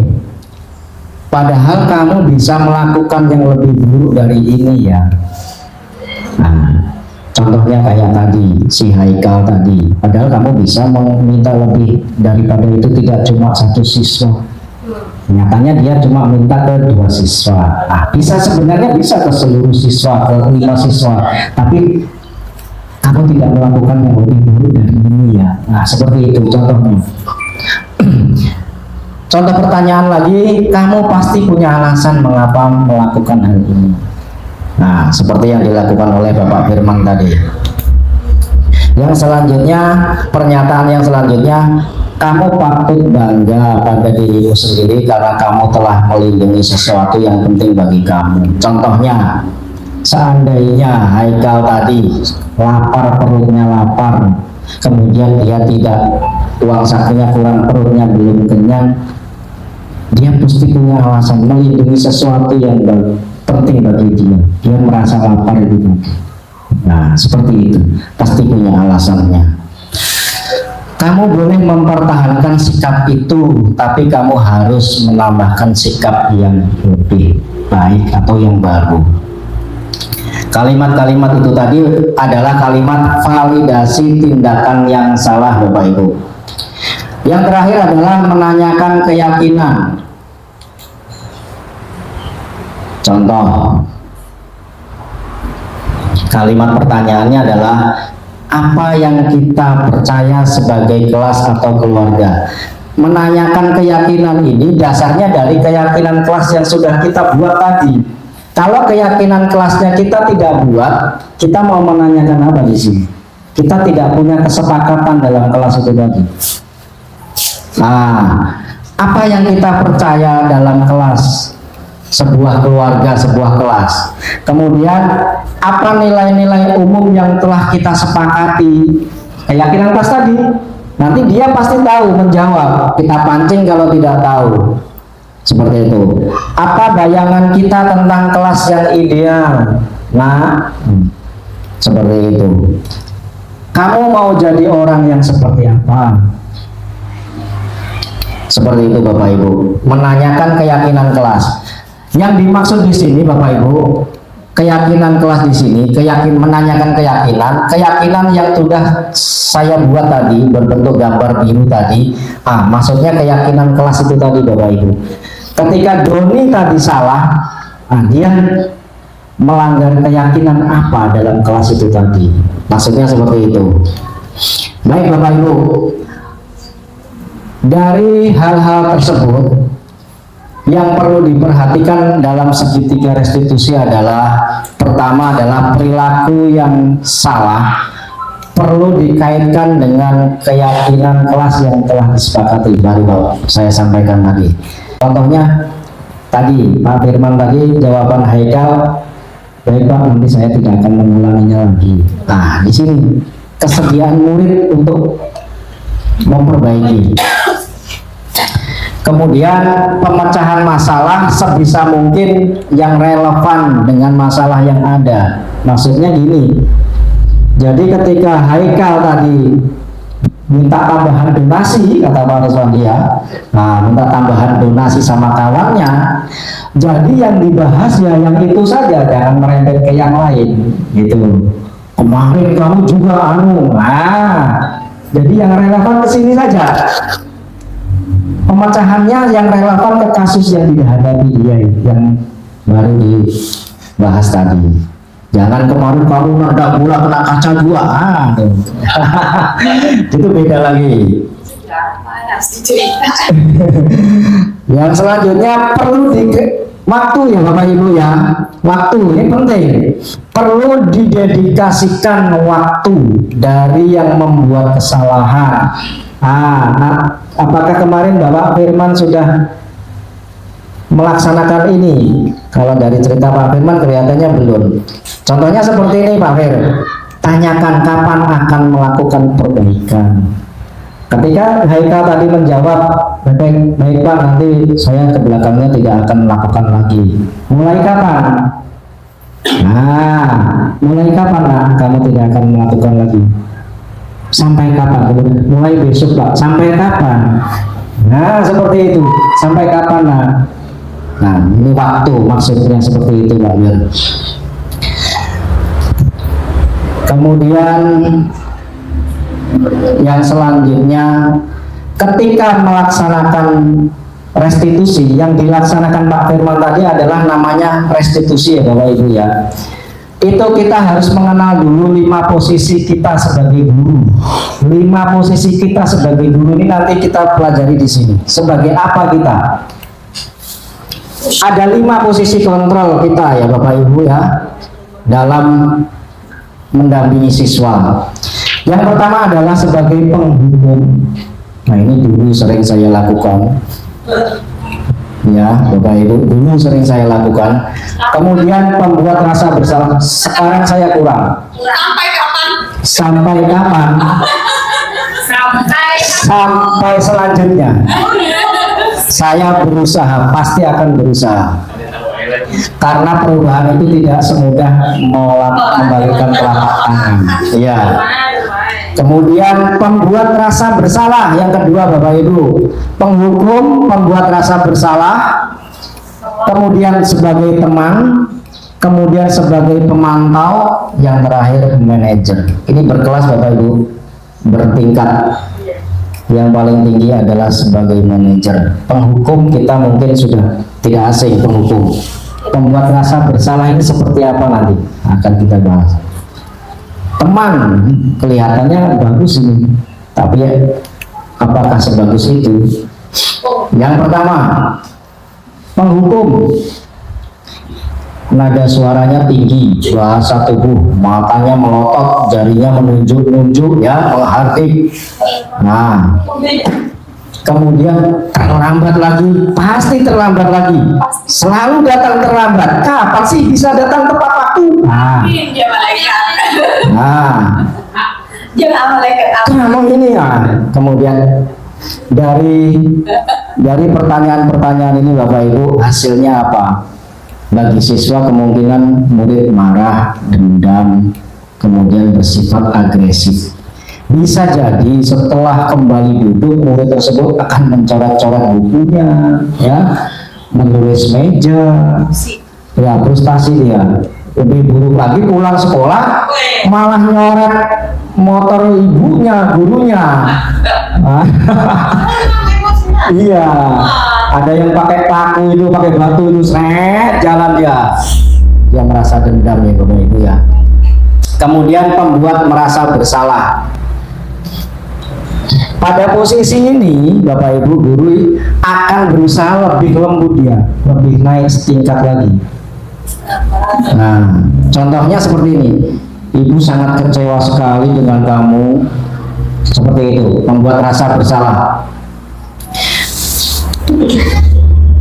Speaker 1: Padahal kamu bisa melakukan yang lebih buruk dari ini ya. Nah, contohnya kayak tadi, si Haikal tadi. Padahal kamu bisa meminta lebih daripada itu, tidak cuma satu siswa. Nyatanya dia cuma minta ke 2 siswa. Nah, bisa sebenarnya bisa ke seluruh siswa, ke 5 siswa. Tapi kamu tidak melakukan yang lebih buruk dari ini ya. Nah, seperti itu contohnya. Contoh pertanyaan lagi, kamu pasti punya alasan mengapa melakukan hal ini. Nah, seperti yang dilakukan oleh Bapak Firman tadi. Yang selanjutnya, pernyataan yang selanjutnya, kamu patut bangga pada dirimu sendiri karena kamu telah melindungi sesuatu yang penting bagi kamu. Contohnya, seandainya Haikal tadi lapar, perutnya lapar, kemudian dia tidak, uang sakunya kurang, perutnya belum kenyang, dia pasti punya alasan melindungi sesuatu yang penting bagi dia. Dia merasa lapar gitu. Nah, seperti itu, pasti punya alasannya. Kamu boleh mempertahankan sikap itu, tapi kamu harus menambahkan sikap yang lebih baik atau yang baru. Kalimat-kalimat itu tadi adalah kalimat validasi tindakan yang salah, Bapak Ibu. Yang terakhir adalah menanyakan keyakinan. Contoh, kalimat pertanyaannya adalah apa yang kita percaya sebagai kelas atau keluarga. Menanyakan keyakinan ini dasarnya dari keyakinan kelas yang sudah kita buat tadi. Kalau keyakinan kelasnya kita tidak buat, kita mau menanyakan apa di sini? Kita tidak punya kesepakatan dalam kelas itu tadi. Nah, apa yang kita percaya dalam kelas? Sebuah keluarga, sebuah kelas. Kemudian apa nilai-nilai umum yang telah kita sepakati? Keyakinan kelas tadi. Nanti dia pasti tahu menjawab. Kita pancing kalau tidak tahu. Seperti itu. Apa bayangan kita tentang kelas yang ideal? Nah, seperti itu. Kamu mau jadi orang yang seperti apa? Seperti itu Bapak Ibu. Menanyakan keyakinan kelas. Yang dimaksud di sini Bapak Ibu, keyakinan kelas di sini, menanyakan keyakinan yang sudah saya buat tadi berbentuk gambar biru tadi. Maksudnya keyakinan kelas itu tadi Bapak Ibu. Ketika Doni tadi salah, dia melanggar keyakinan apa dalam kelas itu tadi. Maksudnya seperti itu. Baik Bapak Ibu, dari hal-hal tersebut yang perlu diperhatikan dalam segitiga restitusi adalah, pertama adalah perilaku yang salah perlu dikaitkan dengan keyakinan kelas yang telah disepakati. Baru saya sampaikan lagi. Contohnya tadi Pak Firman tadi jawaban Haikal, baik Pak, nanti saya tidak akan mengulanginya lagi. Nah, di sini kesediaan murid untuk memperbaiki. Kemudian pemecahan masalah sebisa mungkin yang relevan dengan masalah yang ada. Maksudnya gini, jadi ketika Haikal tadi minta tambahan donasi, kata Pak Ruswandia, minta tambahan donasi sama kawannya, jadi yang dibahas ya yang itu saja, jangan merembet ke yang lain gitu. Kemarin kamu juga jadi yang relevan ke sini saja. Pemecahannya yang relevan ke kasus yang dihadapi dia yang baru dibahas tadi. Jangan kemarin kamu nada bola kena kaca dua, itu beda lagi. Yang selanjutnya perlu waktu ya Bapak Ibu ya, waktu ini penting. Perlu didedikasikan waktu dari yang membuat kesalahan. Apakah kemarin Bapak Firman sudah melaksanakan ini? Kalau dari cerita Pak Firman kelihatannya belum. Contohnya seperti ini Pak Fir, tanyakan kapan akan melakukan perbaikan. Ketika Haikal tadi menjawab, baik Pak, nanti saya ke belakangnya tidak akan melakukan lagi. Mulai kapan? Mulai kapan Pak kamu tidak akan melakukan lagi? Sampai kapan? Mulai besok Pak. Sampai kapan? Seperti itu. Sampai kapan ini waktu maksudnya seperti itu Pak Wir. Kemudian yang selanjutnya, ketika melaksanakan restitusi, yang dilaksanakan Pak Firman tadi adalah namanya restitusi ya Bapak Ibu ya. Itu kita harus mengenal dulu 5 posisi kita sebagai guru. 5 posisi kita sebagai guru ini nanti kita pelajari di sini. Sebagai apa kita? Ada 5 posisi kontrol kita ya Bapak Ibu ya dalam mendampingi siswa. Yang pertama adalah sebagai penghukum. Nah ini dulu sering saya lakukan. Ya Bapak Ibu, dulu sering saya lakukan. Kemudian pembuat rasa bersalah. Sekarang saya kurang.
Speaker 5: Sampai kapan?
Speaker 1: Sampai kapan? Sampai selanjutnya. Saya berusaha, pasti akan berusaha. Karena perubahan itu tidak semudah membalikan telapak tangan. Iya. Kemudian pembuat rasa bersalah yang kedua Bapak Ibu, penghukum, pembuat rasa bersalah, kemudian sebagai teman, kemudian sebagai pemantau, yang terakhir manajer. Ini berkelas Bapak Ibu, bertingkat. Yang paling tinggi adalah sebagai manajer. Penghukum kita mungkin sudah tidak asing penghukum. Pembuat rasa bersalah ini seperti apa nanti akan kita bahas. Teman kelihatannya bagus ini, tapi apakah sebagus itu? Yang pertama, penghukum, nada suaranya tinggi, bahasa tubuh, matanya melotot, jarinya menunjuk-nunjuk ya, menghardik. Nah, kemudian terlambat lagi, pasti terlambat lagi, selalu datang terlambat. Kapan sih bisa datang tepat waktu? Nah,
Speaker 5: Jangan malaikat apa?
Speaker 1: Kamu ini ya. Kemudian dari pertanyaan-pertanyaan ini Bapak Ibu, hasilnya apa? Bagi siswa kemungkinan murid marah, dendam, kemudian bersifat agresif. Bisa jadi setelah kembali duduk murid tersebut akan mencoret-coret bukunya, ya, menulis meja, ya, frustasi dia. Lebih buruk lagi pulang sekolah malah nyoret motor ibunya, gurunya. Iya, ada yang pakai paku itu, pakai batu itu, seret jalan dia. Dia merasa dendam ya Bapak Ibu ya. Kemudian pembuat merasa bersalah. Pada posisi ini Bapak Ibu guru akan berusaha lebih lembut dia, lebih naik setingkat lagi. Nah, contohnya seperti ini. Ibu sangat kecewa sekali dengan kamu. Seperti itu, membuat rasa bersalah.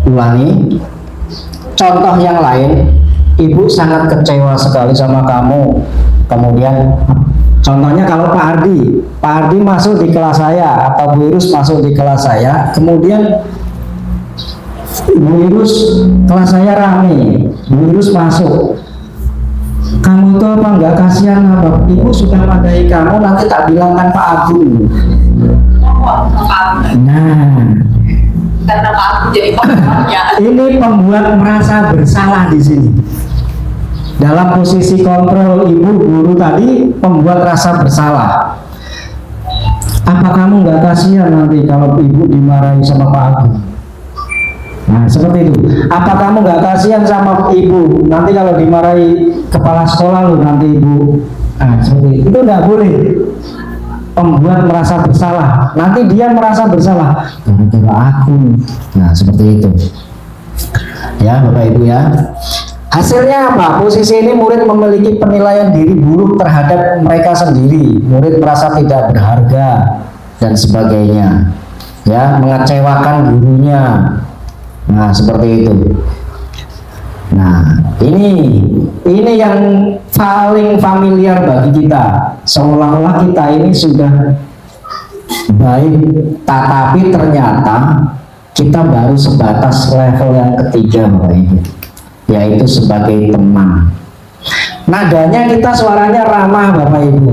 Speaker 1: Ulangi. Contoh yang lain, ibu sangat kecewa sekali sama kamu. Kemudian contohnya kalau Pak Ardi masuk di kelas saya atau Bu Irus masuk di kelas saya, kemudian Bu Irus kelas saya rame, Bu Irus masuk. Kamu itu apa nggak kasihan apa? Ibu sudah madahi kamu, nanti tak bilangkan Pak Agung. Nah,
Speaker 5: Karena Pak Agung jadi pembuatnya.
Speaker 1: ini pembuat merasa bersalah di sini. Dalam posisi kontrol ibu guru tadi, pembuat rasa bersalah. Apa kamu nggak kasihan nanti kalau ibu dimarahi sama Pak Agung? Nah, seperti itu. Apa kamu nggak kasihan sama ibu nanti kalau dimarahi kepala sekolah lu nanti ibu? Nah, seperti itu. Itu nggak boleh. Pembuat merasa bersalah. Nanti dia merasa bersalah gara-gara aku. Nah, seperti itu. Ya, Bapak Ibu ya. Hasilnya apa? Posisi ini murid memiliki penilaian diri buruk terhadap mereka sendiri. Murid merasa tidak berharga dan sebagainya. Ya, mengecewakan gurunya. Nah, seperti itu. Nah, ini yang paling familiar bagi kita. Seolah-olah kita ini sudah baik, tetapi ternyata kita baru sebatas level yang ketiga, Bapak Ibu, yaitu sebagai teman. Nadanya kita suaranya ramah, Bapak Ibu,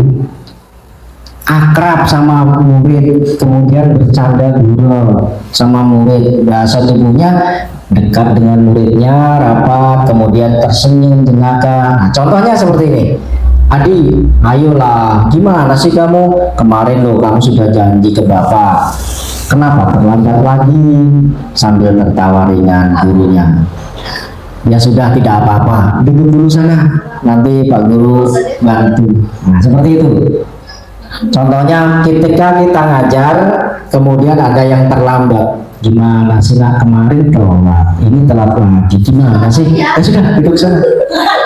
Speaker 1: akrab sama murid, kemudian bercanda gurau sama murid, bahasa tubuhnya dekat dengan muridnya, rapat, kemudian tersenyum jenaka. Nah, contohnya seperti ini. Adi, ayolah, gimana sih kamu? Kemarin loh kamu sudah janji ke Bapak, kenapa terlambat lagi? Sambil tertawa ringan gurunya. Ya sudah, tidak apa-apa, duduk dulu sana, nanti Pak Guru bantu. Nah, seperti itu. Contohnya ketika kita ngajar, kemudian ada yang terlambat. Gimana sih nak, kemarin telat, ini telat lagi, gimana sih? Ya sudah, duduk sana.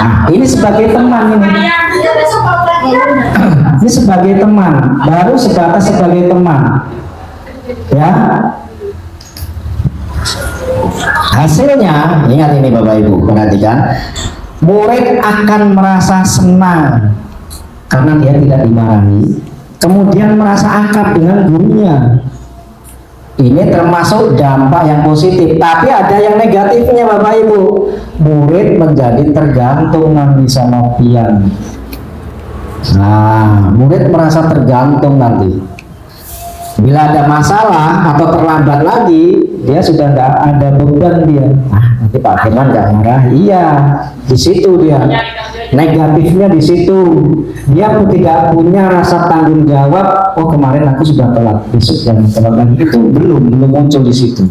Speaker 1: Nah, ini sebagai teman ini. Ini sebagai teman, baru sebatas sebagai teman. Ya. Hasilnya, ingat ini Bapak Ibu, perhatikan. Murid akan merasa senang karena dia tidak dimarahi, kemudian merasa akrab dengan gurunya. Ini termasuk dampak yang positif, tapi ada yang negatifnya Bapak Ibu. Murid menjadi tergantung nanti sama pian. Nah, murid merasa tergantung nanti. Bila ada masalah atau terlambat lagi, dia sudah nggak ada beban dia. Nanti Pak Firman nggak marah. Iya, di situ dia. Negatifnya di situ. Dia tidak punya rasa tanggung jawab. Oh, kemarin aku sudah telat, besok jangan telat lagi. Itu belum muncul di situ.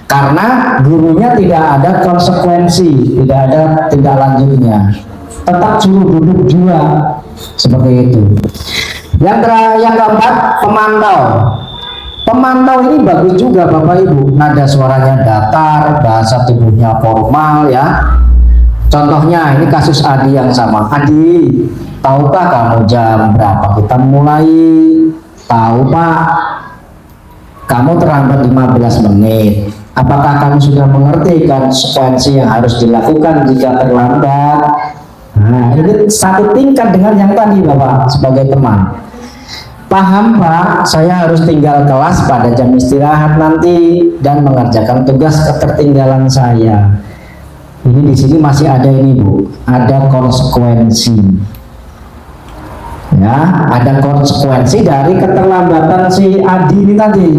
Speaker 1: Karena gurunya tidak ada konsekuensi, tidak ada tindak lanjutnya. Tetap suruh duduk juga. Seperti itu. Yang keempat, pemantau. Pemantau ini bagus juga Bapak Ibu. Nada suaranya datar, bahasa tubuhnya formal ya. Contohnya ini kasus Adi yang sama. Adi, tahukah kamu jam berapa kita mulai? Tahu Pak. Kamu terlambat 15 menit. Apakah kamu sudah mengerti konsekuensi yang harus dilakukan jika terlambat? Nah, ini satu tingkat dengan yang tadi Bapak sebagai teman. Paham Pak, saya harus tinggal kelas pada jam istirahat nanti dan mengerjakan tugas ketertinggalan saya. Ini di sini masih ada ini Bu, ada konsekuensi. Ya, ada konsekuensi dari keterlambatan si Adi ini tadi.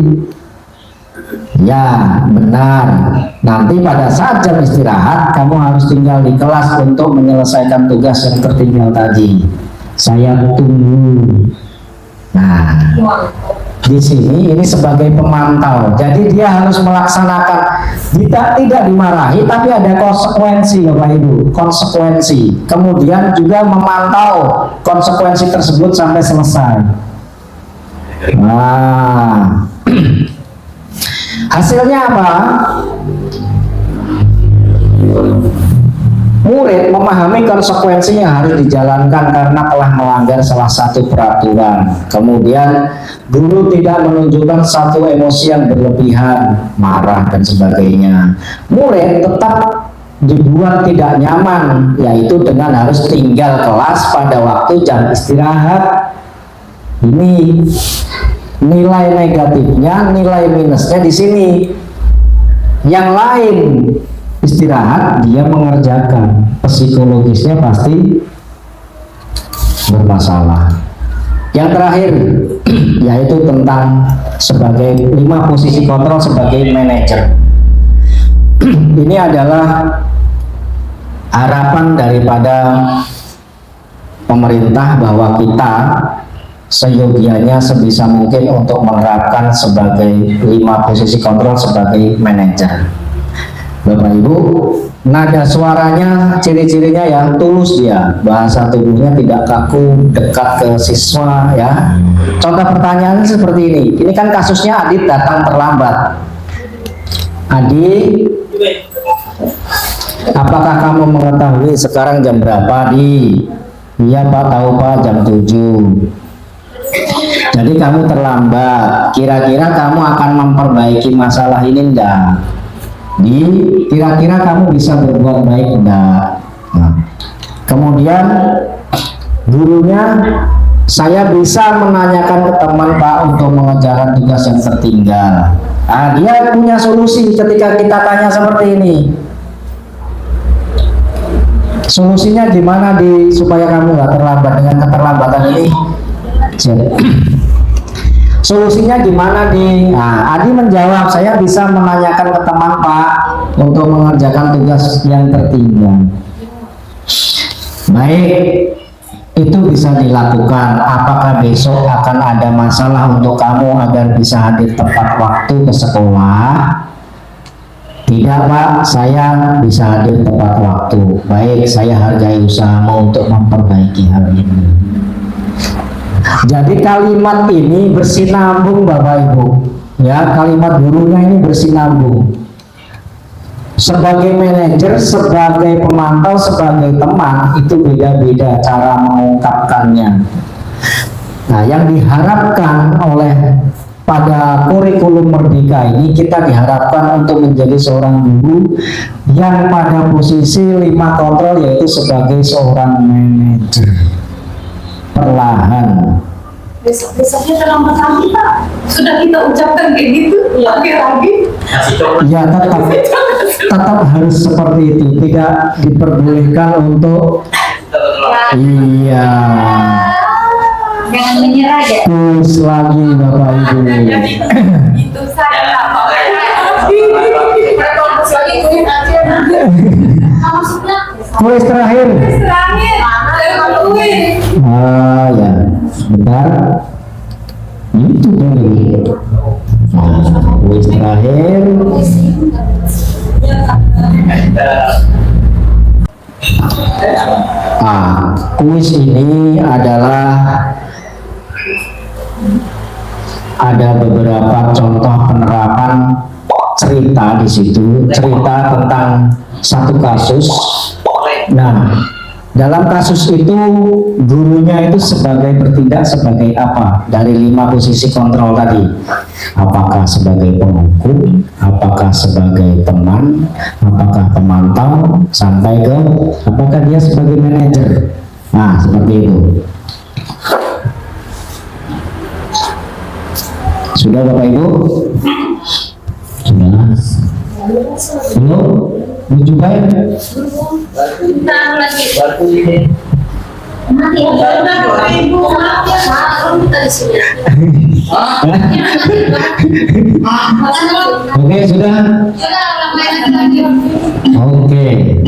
Speaker 1: Ya, benar. Nanti pada saat jam istirahat, kamu harus tinggal di kelas untuk menyelesaikan tugas yang tertinggal tadi. Saya tunggu. Nah, di sini ini sebagai pemantau. Jadi dia harus melaksanakan, tidak dimarahi, tapi ada konsekuensi Bapak Ibu, konsekuensi. Kemudian juga memantau konsekuensi tersebut sampai selesai. Nah, hasilnya apa? Murid memahami konsekuensi yang harus dijalankan karena telah melanggar salah satu peraturan. Kemudian guru tidak menunjukkan satu emosi yang berlebihan, marah dan sebagainya. Murid tetap dibuat tidak nyaman, yaitu dengan harus tinggal kelas pada waktu jam istirahat. Ini nilai negatifnya, nilai minusnya di sini. Yang lain istirahat, dia mengerjakan, psikologisnya pasti bermasalah. Yang terakhir yaitu tentang sebagai 5 posisi kontrol sebagai manajer. Ini adalah harapan daripada pemerintah bahwa kita seyogianya sebisa mungkin untuk menerapkan sebagai 5 posisi kontrol sebagai manajer. Bapak Ibu, nada suaranya, ciri-cirinya ya tulus dia, bahasa tubuhnya tidak kaku, dekat ke siswa ya. Contoh pertanyaannya seperti ini. Ini kan kasusnya Adit datang terlambat. Adit, apakah kamu mengetahui sekarang jam berapa, Di? Iya Pak, tahu Pak, jam 7. Jadi kamu terlambat. Kira-kira kamu akan memperbaiki masalah ini enggak? Kira-kira kamu bisa berbuat baik enggak? Nah, kemudian gurunya, saya bisa menanyakan ke teman Pak untuk mengerjakan tugas yang tertinggal. Nah, dia punya solusi ketika kita tanya seperti ini. Solusinya gimana supaya kamu nggak terlambat dengan keterlambatan ini? Solusinya gimana Nah, Adi menjawab, saya bisa menanyakan ke teman Pak untuk mengerjakan tugas yang tertinggal. Baik, itu bisa dilakukan. Apakah besok akan ada masalah untuk kamu agar bisa hadir tepat waktu ke sekolah? Tidak Pak, saya bisa hadir tepat waktu. Baik, saya hargai usahamu untuk memperbaiki hal ini. Jadi kalimat ini bersinambung Bapak Ibu. Ya, kalimat gurunya ini bersinambung. Sebagai manajer, sebagai pemantau, sebagai teman, itu beda-beda cara mengungkapkannya. Nah, yang diharapkan oleh pada kurikulum Merdeka ini, kita diharapkan untuk menjadi seorang guru yang pada posisi 5 kontrol, yaitu sebagai seorang manajer. Perlahan.
Speaker 5: Besoknya terlambat lagi Pak. Sudah kita ucapkan kayak gitu, lagi.
Speaker 1: Ya, tetap harus seperti itu. Tidak diperbolehkan untuk iya.
Speaker 2: Jangan menyerah ya.
Speaker 1: Terus lagi Bapak Ibu.
Speaker 5: Itu saya Pak.
Speaker 2: Maksudnya
Speaker 1: Kuis terakhir.
Speaker 5: Terakhir,
Speaker 1: Ya, sebentar. Itu dulu. Nah, kuis terakhir. Kuis ini adalah ada beberapa contoh penerapan cerita di situ, cerita tentang satu kasus. Nah, dalam kasus itu gurunya itu bertindak sebagai apa? Dari 5 posisi kontrol tadi. Apakah sebagai penghukum, apakah sebagai teman, apakah pemantau, sampai ke apakah dia sebagai manajer. Nah, seperti itu. Sudah Bapak Ibu? Sudah. Belum? Belum juga ya?
Speaker 4: Waktu ini.
Speaker 2: Nanti
Speaker 5: Sudah 2.000, maaf ya, maaf, kita di sini.
Speaker 1: Oke, sudah?
Speaker 5: Sudah, ramai lagi.
Speaker 1: Oke.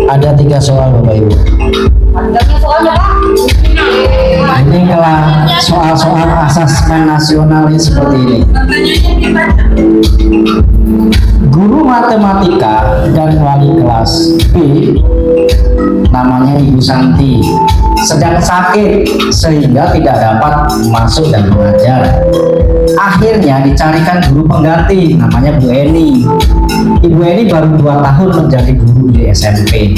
Speaker 1: Ada 3 soal Bapak Ibu. Ini kalau soal-soal asesmen nasional ini seperti ini. Guru matematika dan wali kelas B, namanya Ibu Santi, sedang sakit sehingga tidak dapat masuk dan mengajar. Akhirnya dicarikan guru pengganti, namanya Bu Eni. Ibu Eni baru 2 tahun menjadi guru di SMP.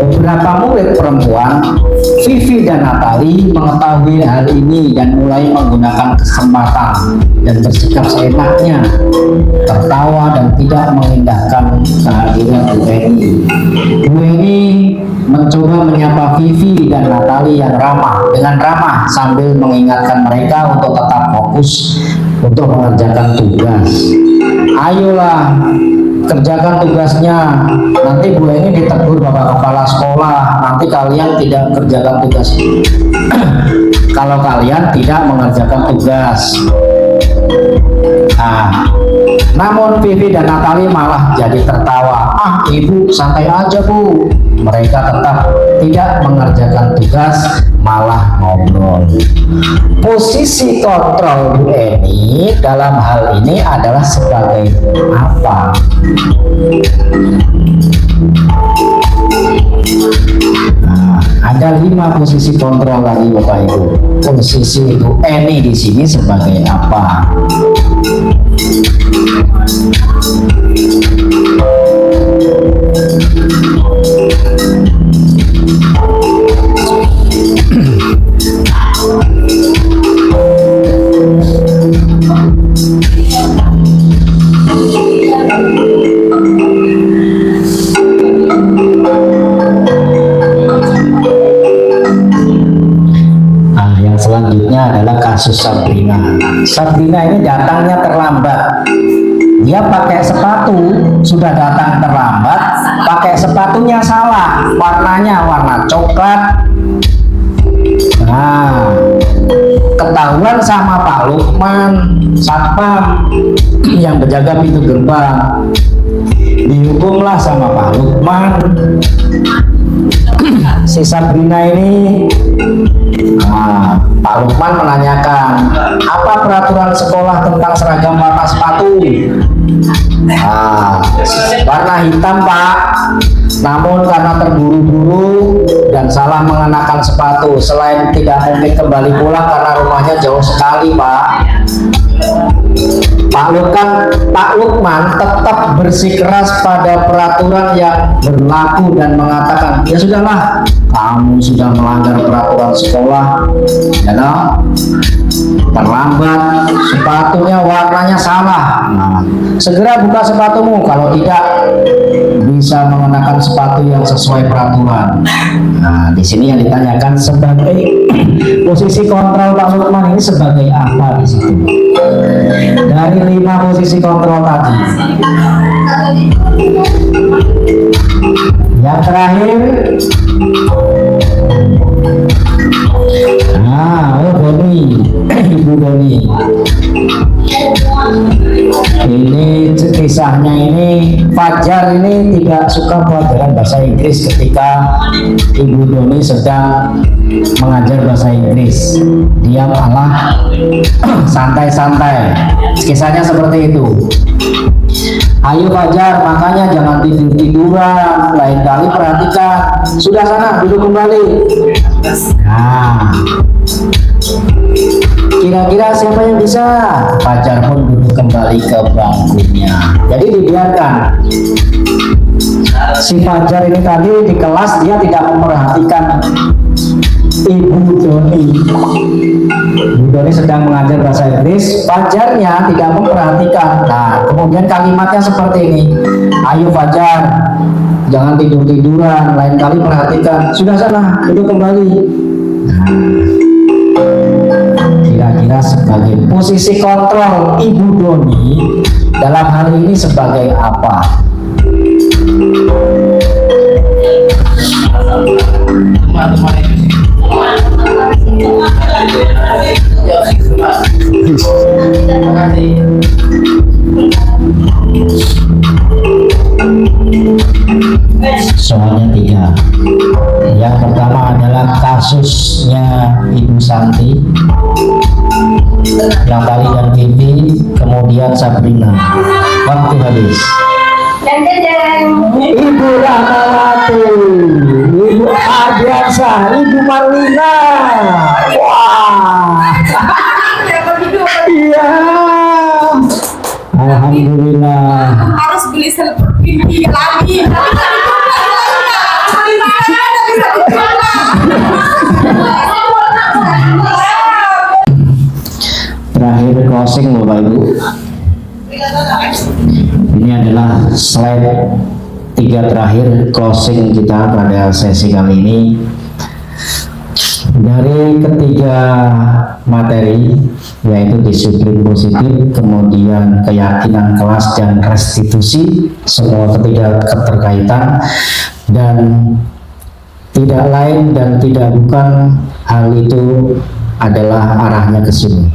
Speaker 1: Beberapa murid perempuan, Vivi dan Natali, mengetahui hal ini dan mulai menggunakan kesempatan dan bersikap seenaknya, tertawa dan tidak mengindahkan kehadiran Bu Eni. Bu Eni mencoba menyapa Vivi dan Natali yang dengan ramah sambil mengingatkan mereka untuk tetap fokus untuk mengerjakan tugas. Ayolah, kerjakan tugasnya. Nanti Bu Eni ditegur Bapak Kepala Sekolah. Nanti kalian tidak kerjakan tugas. Kalau kalian tidak mengerjakan tugas. Nah, namun Vivi dan Natali malah jadi tertawa. Ah, Ibu santai aja Bu. Mereka tetap tidak mengerjakan tugas, malah ngobrol. Posisi kontrol Bu Eni dalam hal ini adalah sebagai apa? Nah, ada 5 posisi kontrol lagi Bapak Ibu. Posisi Bu Eni di sini sebagai apa? Selanjutnya adalah kasus Sabrina. Sabrina ini datangnya terlambat. Dia pakai sepatu, sudah datang terlambat, pakai sepatunya salah, warnanya warna coklat. Nah, ketahuan sama Pak Lukman, satpam yang berjaga pintu gerbang. Dihukumlah sama Pak Lukman. Si Sabrina ini, Pak Lukman menanyakan, apa peraturan sekolah tentang seragam warna sepatu? Warna hitam Pak, namun karena terburu-buru dan salah mengenakan sepatu, selain tidak mungkin kembali pulang karena rumahnya jauh sekali Pak. Pak Lukman tetap bersikeras pada peraturan yang berlaku dan mengatakan, ya sudahlah, kamu sudah melanggar peraturan sekolah, ya terlambat, sepatunya warnanya salah. Nah, segera buka sepatumu, kalau tidak bisa mengenakan sepatu yang sesuai peraturan. Nah, di sini yang ditanyakan sebagai posisi kontrol Pak Lukman ini sebagai apa di situ? Dari 5 posisi kontrol tadi. Yang terakhir, Doni, Ibu Doni. Ini kisahnya ini, Fajar ini tidak suka pelajaran bahasa Inggris ketika Ibu Doni sedang mengajar bahasa Inggris. Dia malah santai-santai. Kisahnya seperti itu. Ayo Fajar, makanya jangan tidur-tiduran, lain kali perhatikan. Sudah sana, duduk kembali. Nah, kira-kira siapa yang bisa? Fajar pun duduk kembali ke bangkunya. Jadi dibiarkan. Si Fajar ini tadi di kelas dia tidak memperhatikan Ibu Doni. Ibu Doni sedang mengajar bahasa Inggris. Fajarnya tidak memperhatikan. Nah, kemudian kalimatnya seperti ini. Ayo Fajar, jangan tidur-tiduran. Lain kali perhatikan. Sudah sana, duduk kembali. Kira-kira sebagai posisi kontrol Ibu Doni dalam hal ini sebagai apa? Soalnya tiga. Yang pertama adalah kasusnya Ibu Santi, yang Bali dan Vivi, kemudian Sabrina. Waktu habis. Ibu Rahmawati, Ibu Ardiansa, Ibu Marlina. Wah. Iya. Alhamdulillah.
Speaker 5: Harus beli selfie lagi.
Speaker 1: Terakhir closing Bapak Ibu. Ini adalah slide 3 terakhir closing kita pada sesi kali ini. Dari ketiga materi, yaitu disiplin positif, kemudian keyakinan kelas dan restitusi, semua ketiga keterkaitan, dan tidak lain dan tidak bukan hal itu adalah arahnya ke sini.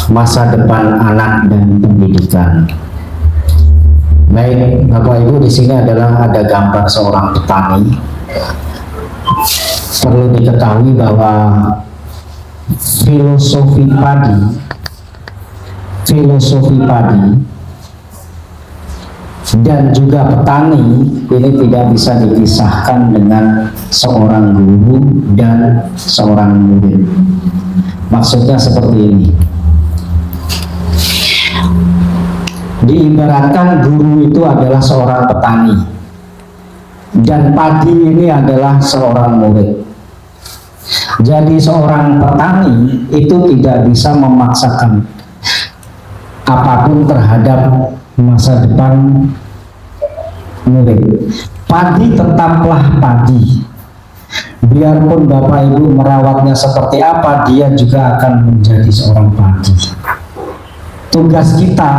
Speaker 1: Masa depan anak dan pendidikan. Baik, Bapak Ibu, di sini adalah ada gambar seorang petani. Perlu diketahui bahwa filosofi padi dan juga petani ini tidak bisa dipisahkan dengan seorang guru dan seorang murid. Maksudnya seperti ini. Diibaratkan guru itu adalah seorang petani dan padi ini adalah seorang murid. Jadi seorang petani itu tidak bisa memaksakan apapun terhadap masa depan murid. Padi tetaplah padi. Biarpun Bapak Ibu merawatnya seperti apa, dia juga akan menjadi seorang padi. Tugas kita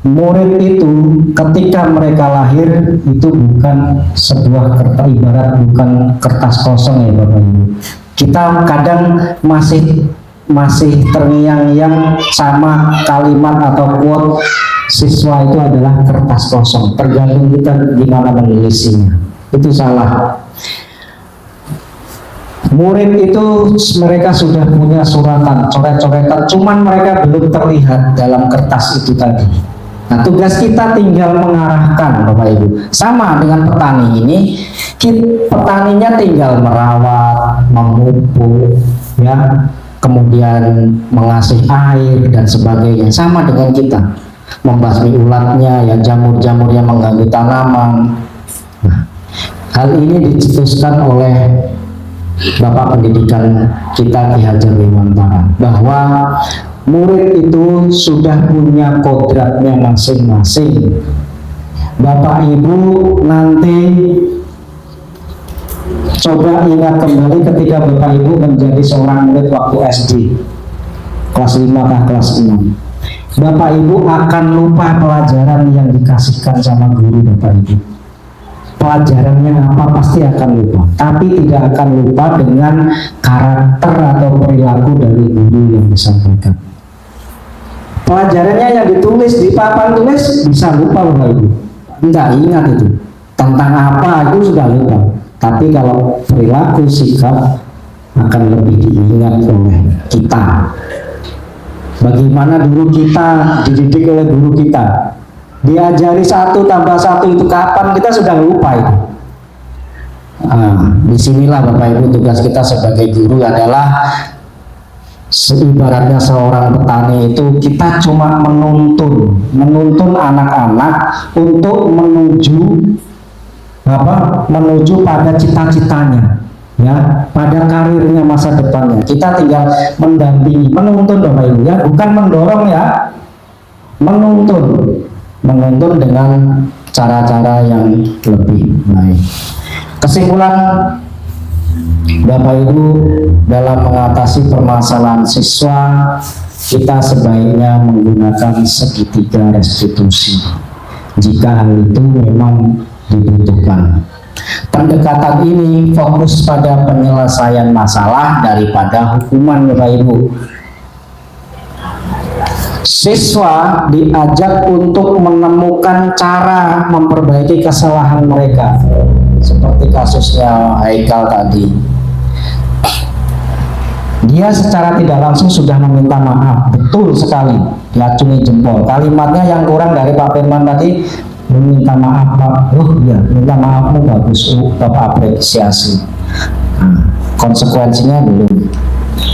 Speaker 1: murid itu ketika mereka lahir itu bukan sebuah kertas, ibarat bukan kertas kosong ya Bapak Ibu. Kita kadang masih terngiang-ngiang sama kalimat atau quote siswa itu adalah kertas kosong, tergantung kita gimana menulisnya. Itu salah. Murid itu mereka sudah punya suratan, coret-coretan, cuman mereka belum terlihat dalam kertas itu tadi. Nah, tugas kita tinggal mengarahkan Bapak Ibu. Sama dengan petani ini, petaninya tinggal merawat, memupuk, ya, kemudian mengasih air dan sebagainya. Sama dengan kita, membasmi ulatnya, ya, jamur-jamur yang mengganggu tanaman. Nah, hal ini dicetuskan oleh Bapak Pendidikan kita Ki Hajar Dewantara bahwa murid itu sudah punya kodratnya masing-masing. Bapak Ibu nanti coba ingat kembali ketika Bapak Ibu menjadi seorang murid waktu SD kelas 5 kah kelas 6. Bapak Ibu akan lupa pelajaran yang dikasihkan sama guru Bapak Ibu. Pelajarannya apa pasti akan lupa, tapi tidak akan lupa dengan karakter atau perilaku dari guru yang disampaikan. Pelajarannya yang ditulis di papan tulis bisa lupa Bapak Ibu, enggak ingat itu tentang apa itu sudah lupa, tapi kalau perilaku sikap akan lebih diingat oleh kita. Bagaimana dulu kita dididik oleh guru kita, diajari 1 tambah 1 itu kapan, kita sudah lupa itu. Nah, disinilah Bapak Ibu tugas kita sebagai guru adalah seibaratnya seorang petani itu kita cuma menuntun anak-anak untuk menuju pada cita-citanya. ya pada karirnya masa depannya. Kita tinggal mendampingi, menuntun Bapak Ibu ya, bukan mendorong ya, menuntun dengan cara-cara yang lebih baik. Kesimpulan Bapak Ibu, dalam mengatasi permasalahan siswa, kita sebaiknya menggunakan segitiga restitusi jika hal itu memang dibutuhkan. Pendekatan ini fokus pada penyelesaian masalah daripada hukuman Bapak Ibu. Siswa diajak untuk menemukan cara memperbaiki kesalahan mereka, seperti kasusnya Haikal tadi. Dia secara tidak langsung sudah meminta maaf, betul sekali, diacungi jempol. Kalimatnya yang kurang dari Pak Firman tadi, meminta maaf Pak, ya minta maafmu bagus, Bapak apresiasi. Nah, konsekuensinya belum.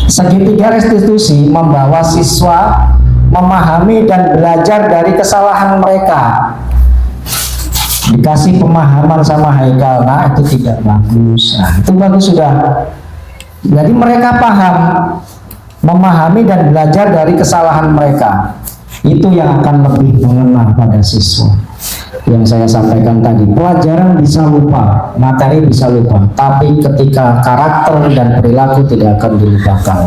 Speaker 1: Segitiga restitusi membawa siswa memahami dan belajar dari kesalahan mereka. Dikasih pemahaman sama Haikal, nah itu tidak bagus, nah itu bagus sudah. Jadi mereka paham, memahami dan belajar dari kesalahan mereka. Itu yang akan lebih mengena pada siswa. Yang saya sampaikan tadi, pelajaran bisa lupa, materi bisa lupa, tapi ketika karakter dan perilaku tidak akan dilupakan.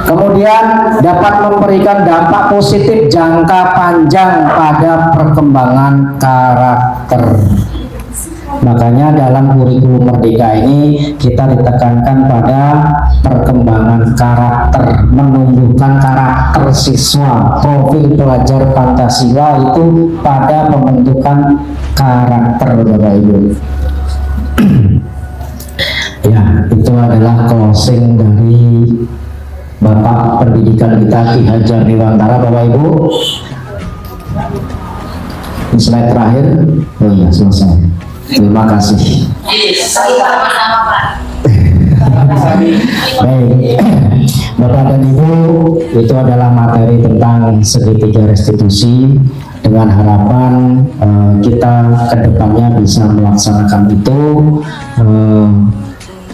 Speaker 1: Kemudian dapat memberikan dampak positif jangka panjang pada perkembangan karakter. Makanya dalam kurikulum Merdeka ini kita ditekankan pada perkembangan karakter, menumbuhkan karakter siswa. Profil pelajar Pancasila itu pada pembentukan karakter Bapak Ibu. Ya, itu adalah closing dari Bapak Pendidikan kita Ki Hajar Dewantara Bapak Ibu. Ini slide terakhir. Oh iya, selesai. Terima kasih.
Speaker 4: Sama-sama Pak.
Speaker 1: Baik, Bapak dan Ibu, itu adalah materi tentang segitiga restitusi. Dengan harapan kita kedepannya bisa melaksanakan itu.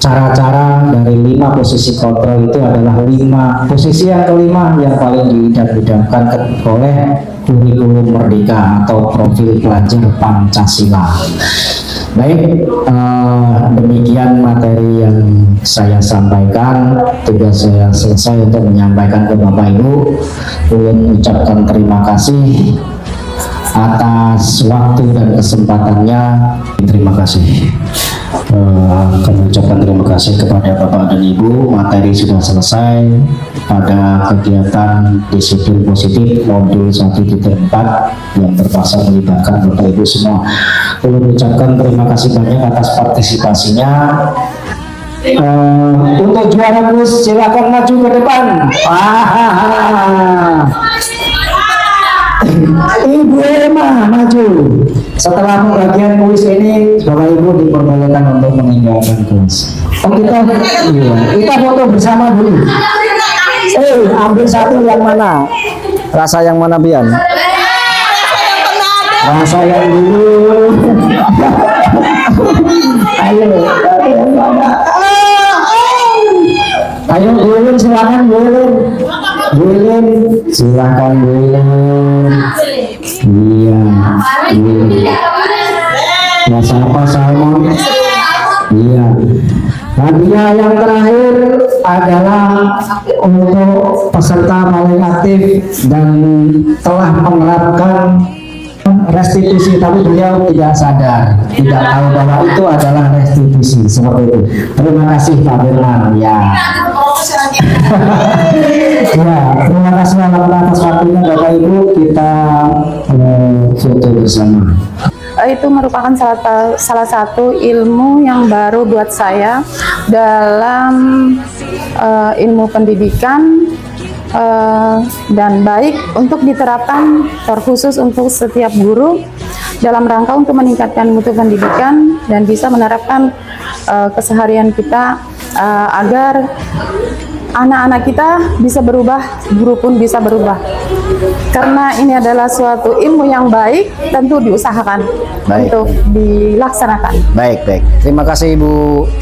Speaker 1: Cara-cara dari 5 posisi kontrol itu adalah 5 posisi yang kelima yang paling diidam-idamkan oleh kurikulum Merdeka atau profil pelajar Pancasila. Baik, demikian materi yang saya sampaikan. Tugas saya selesai untuk menyampaikan ke Bapak Ibu. Ulun ucapkan terima kasih atas waktu dan kesempatannya. Terima kasih. Kami ucapkan terima kasih kepada Bapak dan Ibu. Materi sudah selesai pada kegiatan disiplin positif modul 1.4 yang terpaksa melibatkan Bapak Ibu semua. Kami ucapkan terima kasih banyak atas partisipasinya. Untuk juara kuis silakan maju ke depan. Ibu Emma maju. Setelah pembagian kuis ini, Bapak Ibu diperbolehkan untuk meninggalkan kuis. Oh, kita foto bersama dulu. Ambil satu yang mana? Rasa yang mana Bian? Rasa yang dulu. Ayo, yang mana? Ayo Bulun, silakan Bulun. Bulun, silakan Bulun. Iya, Bulun. Ya siapa Salmon? Iya. Hadiah yang terakhir adalah untuk peserta paling aktif dan telah menerapkan restitusi, tapi beliau tidak sadar, tidak tahu bahwa itu adalah restitusi seperti itu. Terima kasih Pak Firman. Ya. Ya, terima kasih atas waktunya Bapak Ibu. Kita foto bersama.
Speaker 5: Itu merupakan salah satu ilmu yang baru buat saya dalam ilmu pendidikan, dan baik untuk diterapkan terkhusus untuk setiap guru dalam rangka untuk meningkatkan mutu pendidikan dan bisa menerapkan keseharian kita agar
Speaker 6: anak-anak kita bisa berubah, guru pun bisa berubah. Karena ini adalah suatu ilmu yang baik, tentu diusahakan
Speaker 3: Baik.
Speaker 6: untuk dilaksanakan.
Speaker 3: Baik, baik. Terima kasih Ibu.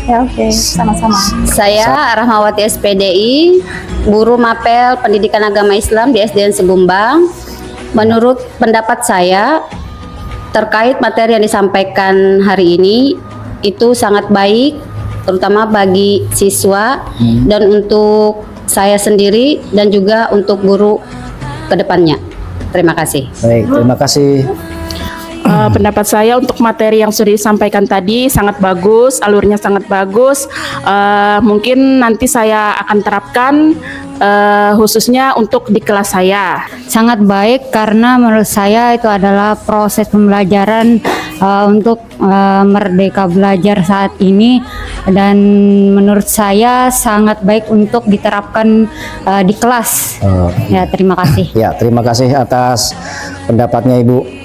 Speaker 6: Ya, oke, sama-sama.
Speaker 7: Saya Rahmawati SPDI, guru Mapel Pendidikan Agama Islam di SDN Segumbang. Menurut pendapat saya, terkait materi yang disampaikan hari ini, itu sangat baik, terutama bagi siswa dan untuk saya sendiri dan juga untuk guru ke depannya. Terima kasih.
Speaker 3: Baik, terima kasih.
Speaker 8: Pendapat saya untuk materi yang sudah disampaikan tadi sangat bagus, alurnya sangat bagus. Mungkin nanti saya akan terapkan khususnya untuk di kelas saya.
Speaker 7: Sangat baik karena menurut saya itu adalah proses pembelajaran untuk merdeka belajar saat ini, dan menurut saya sangat baik untuk diterapkan di kelas. Ya, terima kasih.
Speaker 3: Ya, terima kasih atas pendapatnya Ibu.